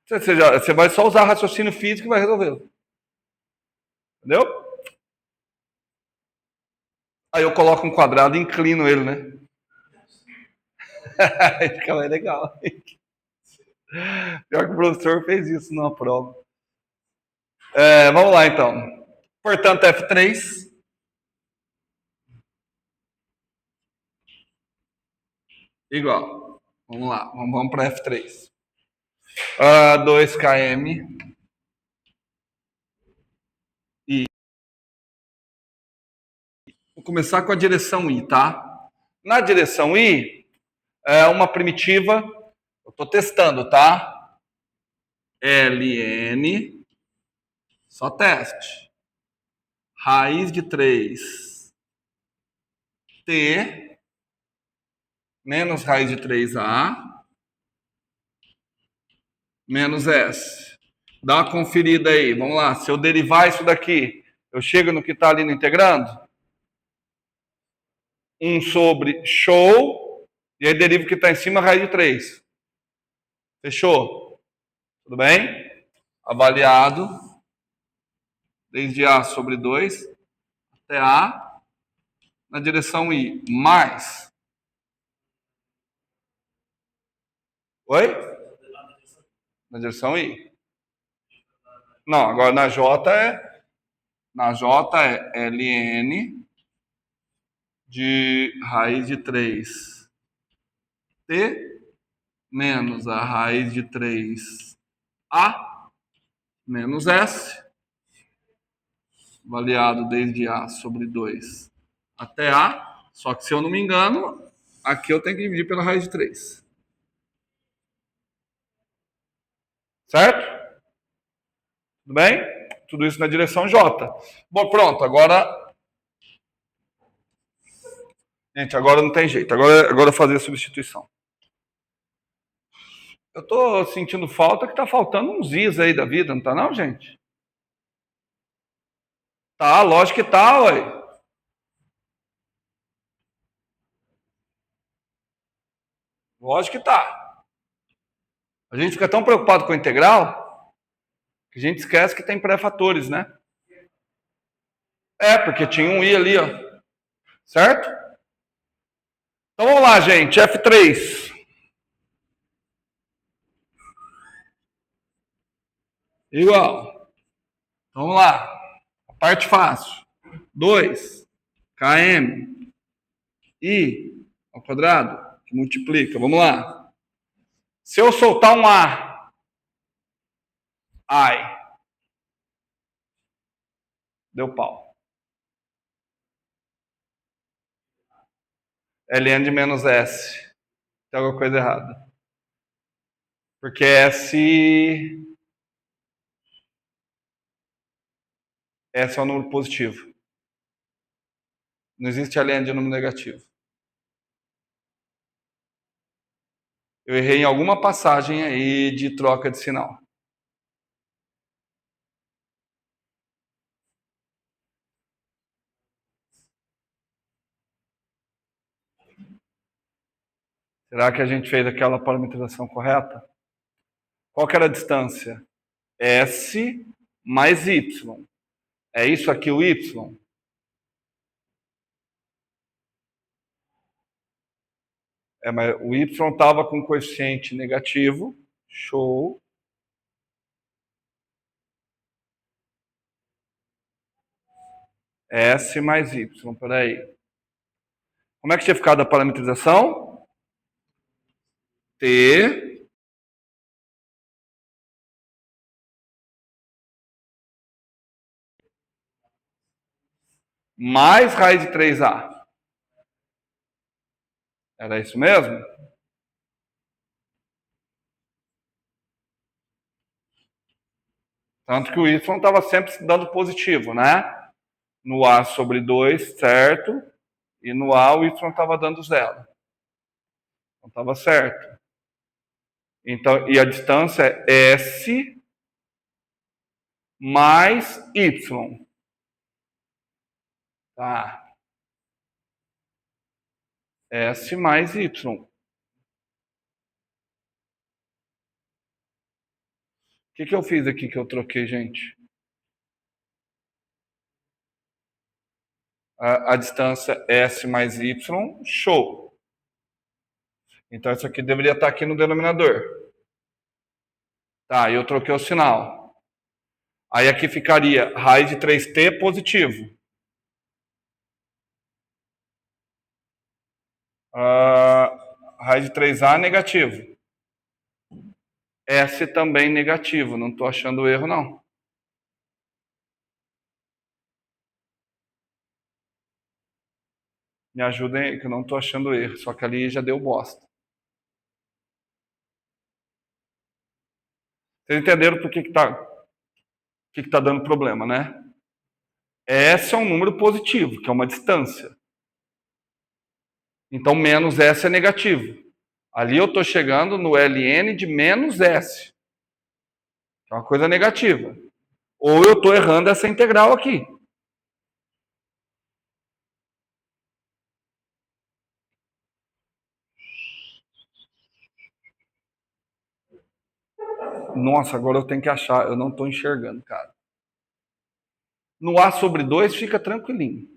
Você vai só usar raciocínio físico e vai resolvê-lo. Entendeu? Aí eu coloco um quadrado e inclino ele, né? Fica mais legal. Pior que o professor fez isso numa prova. Vamos lá, então. Portanto, F3. Igual. Vamos lá. Vamos para F3. 2km. I. Vou começar com a direção I, tá? Na direção I, é uma primitiva. Eu estou testando, tá? ln. Só teste. Raiz de 3 T menos raiz de 3A menos S. Dá uma conferida aí. Vamos lá. Se eu derivar isso daqui, eu chego no que está ali no integrando? 1 sobre show. E aí derivo o que está em cima, raiz de 3. Fechou? Tudo bem? Avaliado. Desde A sobre 2 até A na direção I. Mais. Oi? Na direção I. Não, agora na J é ln de raiz de 3 T menos a raiz de 3A menos S, avaliado desde A sobre 2 até A, só que se eu não me engano, aqui eu tenho que dividir pela raiz de 3. Certo? Tudo bem? Tudo isso na direção J. Bom, pronto, agora... Gente, agora não tem jeito. Agora fazer a substituição. Eu tô sentindo falta que tá faltando uns is aí da vida, não tá não, gente? Tá, lógico que tá, ué. Lógico que tá. A gente fica tão preocupado com a integral que a gente esquece que tem pré-fatores, né? Porque tinha um i ali, ó. Certo? Então vamos lá, gente. F3. Igual. Vamos lá. A parte fácil. 2 km i ao quadrado, que multiplica. Vamos lá. Se eu soltar um A, ai, deu pau. ln de menos S. Tem alguma coisa errada. Porque S é um número positivo. Não existe ln de número negativo. Eu errei em alguma passagem aí de troca de sinal. Será que a gente fez aquela parametrização correta? Qual que era a distância? S mais Y. É isso aqui o Y? Mas o Y estava com coeficiente negativo. Show. S mais Y. Peraí. Como é que tinha ficado a parametrização? T mais raiz de 3A. Era isso mesmo? Tanto que o Y estava sempre dando positivo, né? No A sobre 2, certo? E no A o Y estava dando zero. Então estava certo. Então, e a distância é S mais Y. Tá. S mais Y. O que eu fiz aqui que eu troquei, gente? A distância S mais Y, show. Então isso aqui deveria estar aqui no denominador. Tá, eu troquei o sinal. Aí aqui ficaria raiz de 3t positivo. Raiz de 3a negativo. S também negativo, não estou achando erro não. Me ajudem, que eu não estou achando erro, só que ali já deu bosta. Vocês entenderam por que tá dando problema, né? S é um número positivo, que é uma distância. Então, menos S é negativo. Ali eu estou chegando no ln de menos S, que é uma coisa negativa. Ou eu estou errando essa integral aqui. Nossa, agora eu tenho que achar. Eu não estou enxergando, cara. No A sobre 2 fica tranquilinho.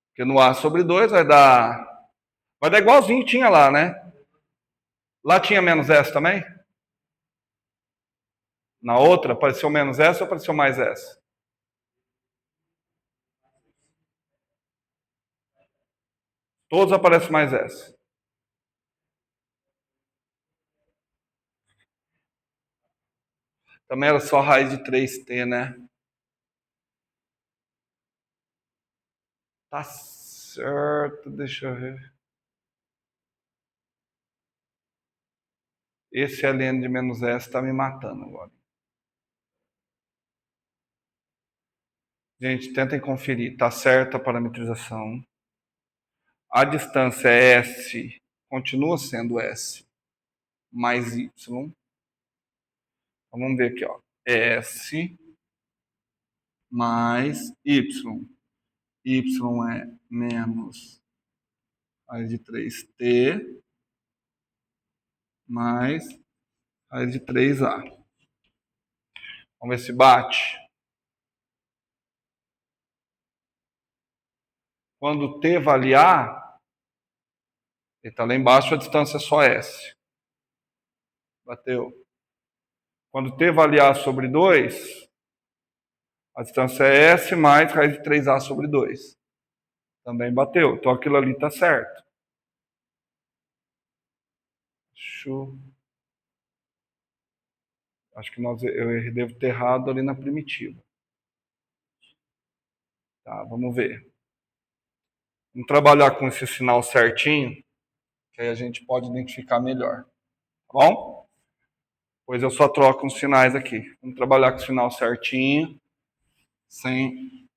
Porque no A sobre 2 vai dar... Vai dar igualzinho tinha lá, né? Lá tinha menos S também? Na outra, apareceu menos S ou apareceu mais S? Todos aparecem mais S. Também era só raiz de 3t, né? Tá certo, deixa eu ver. Esse ln de menos S tá me matando agora. Gente, tentem conferir. Tá certa a parametrização. A distância é S, continua sendo S mais Y. Então, vamos ver aqui, ó. S mais Y. Y é menos raiz de 3t mais raiz de 3a. Vamos ver se bate. Quando t variar, ele está lá embaixo, a distância é só S. Bateu. Quando t variar sobre 2, a distância é S mais raiz de 3a sobre 2. Também bateu. Então aquilo ali está certo. Acho que eu devo ter errado ali na primitiva. Tá, vamos ver. Vamos trabalhar com esse sinal certinho, que aí a gente pode identificar melhor. Tá bom? Pois eu só troco os sinais aqui. Vamos trabalhar com o sinal certinho, sem...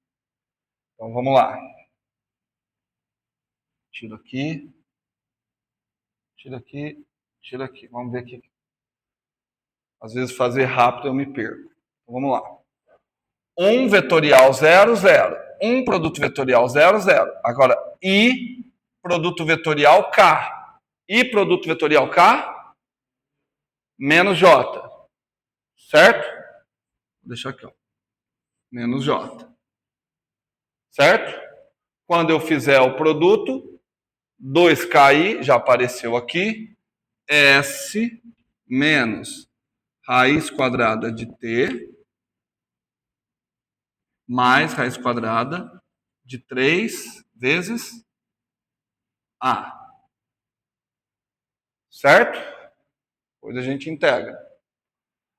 Então vamos lá. Tira aqui. Tira aqui. Tira aqui. Vamos ver aqui. Às vezes fazer rápido eu me perco. Então vamos lá. 1 vetorial 0, 0. 1 produto vetorial 0, 0. Agora, I produto vetorial K. I produto vetorial K menos J. Certo? Vou deixar aqui, ó. Menos J. Certo? Quando eu fizer o produto, 2KI, já apareceu aqui, S menos raiz quadrada de T mais raiz quadrada de 3 vezes A. Certo? Depois a gente integra.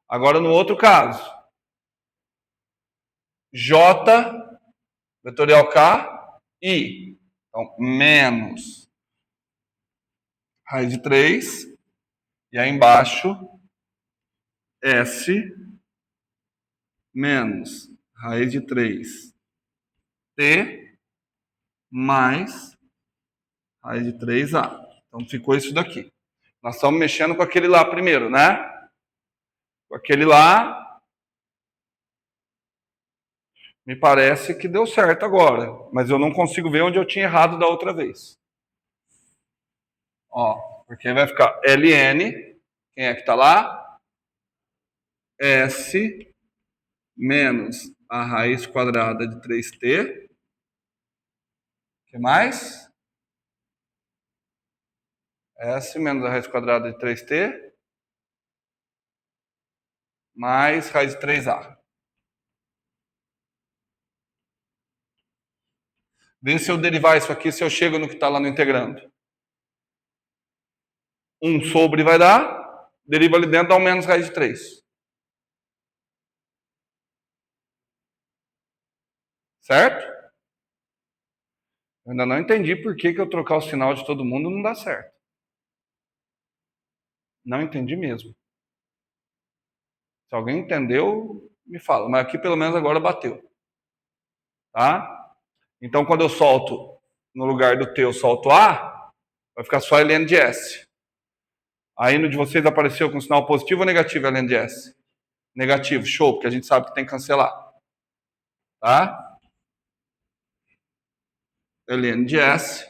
Agora no outro caso, J vetorial K, I. Então, menos raiz de 3. E aí embaixo, S menos raiz de 3 T mais raiz de 3A. Então ficou isso daqui. Nós estamos mexendo com aquele lá primeiro, né? Com aquele lá, me parece que deu certo agora. Mas eu não consigo ver onde eu tinha errado da outra vez. Ó, porque vai ficar ln, quem é que está lá? S menos a raiz quadrada de 3t. O que mais? S menos a raiz quadrada de 3t mais raiz de 3a. Vê se eu derivar isso aqui, se eu chego no que está lá no integrando. 1 sobre vai dar, deriva ali dentro, dá um menos raiz de 3. Certo? Eu ainda não entendi por que eu trocar o sinal de todo mundo não dá certo. Não entendi mesmo. Se alguém entendeu, me fala. Mas aqui pelo menos agora bateu. Tá? Então quando eu solto, no lugar do T eu solto A, vai ficar só ln de S. Aí no de vocês apareceu com sinal positivo ou negativo ln de S? Negativo, show, porque a gente sabe que tem que cancelar. Tá? ln de S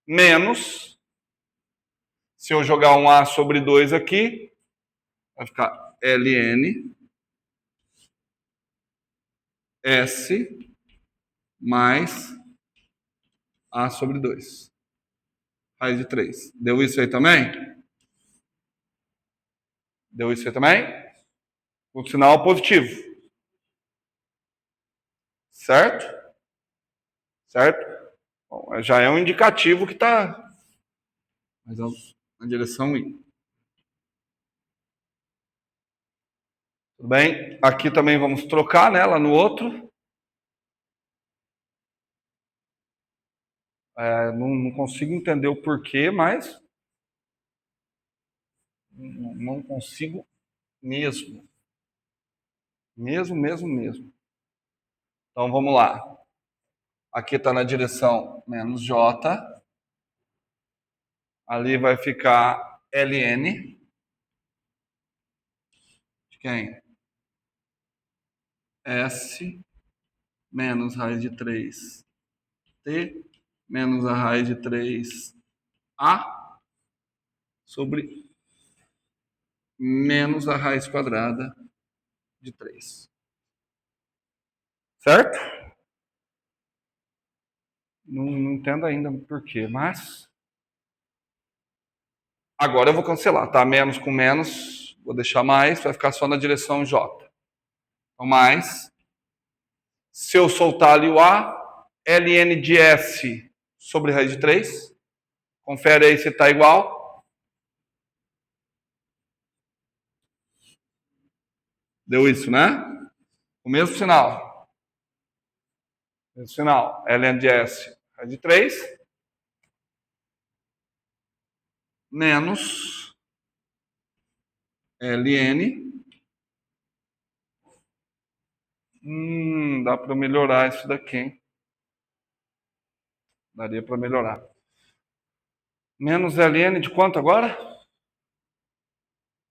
menos, se eu jogar um A sobre 2 aqui, vai ficar ln S mais A sobre 2. Raiz de 3. Deu isso aí também? Deu isso aí também? O sinal positivo. Certo? Certo? Bom, já é um indicativo que está na direção I. Tudo bem? Aqui também vamos trocar, né? Lá no outro. Não consigo entender o porquê, mas não consigo mesmo. Mesmo. Então vamos lá. Aqui está na direção menos J. Ali vai ficar ln. De quem? S menos raiz de 3 T menos a raiz de 3A sobre menos a raiz quadrada de 3. Certo? Não entendo ainda por quê, mas agora eu vou cancelar, tá? Menos com menos, vou deixar mais, vai ficar só na direção J. Então, mais, se eu soltar ali o A, ln de S sobre raiz de 3. Confere aí se está igual. Deu isso, né? O mesmo sinal. Mesmo sinal. ln de S, Raiz de 3 menos ln. Dá para melhorar isso daqui, hein? Daria para melhorar. Menos ln de quanto agora?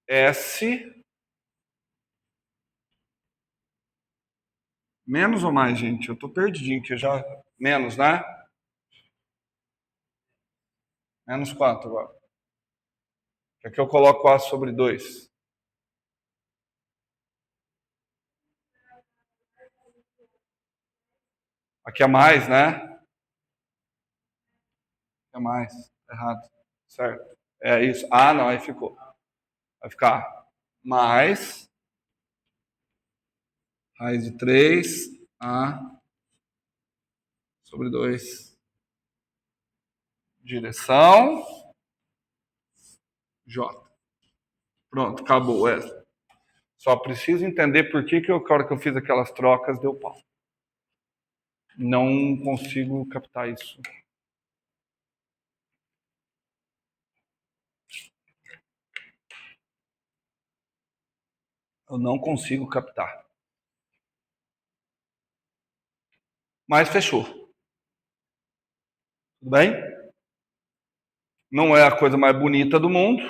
S. Menos ou mais, gente? Eu tô perdidinho aqui, já. Menos, né? Menos quanto agora? Aqui eu coloco A sobre 2. Aqui é mais, né? É mais. Errado. Certo. É isso. Ah, não, aí ficou. Vai ficar mais raiz de 3 A sobre 2. Direção J. Pronto, acabou essa. Só preciso entender por que a hora que eu fiz aquelas trocas deu pau. Não consigo captar isso. Eu não consigo captar. Mas fechou. Tudo bem? Não é a coisa mais bonita do mundo.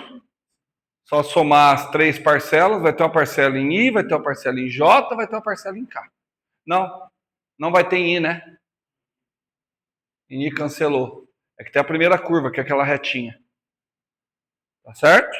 Só somar as 3 parcelas, vai ter uma parcela em I, vai ter uma parcela em J, vai ter uma parcela em K. Não, não vai ter em I, né? Em I cancelou. É que tem a primeira curva, que é aquela retinha. Tá certo?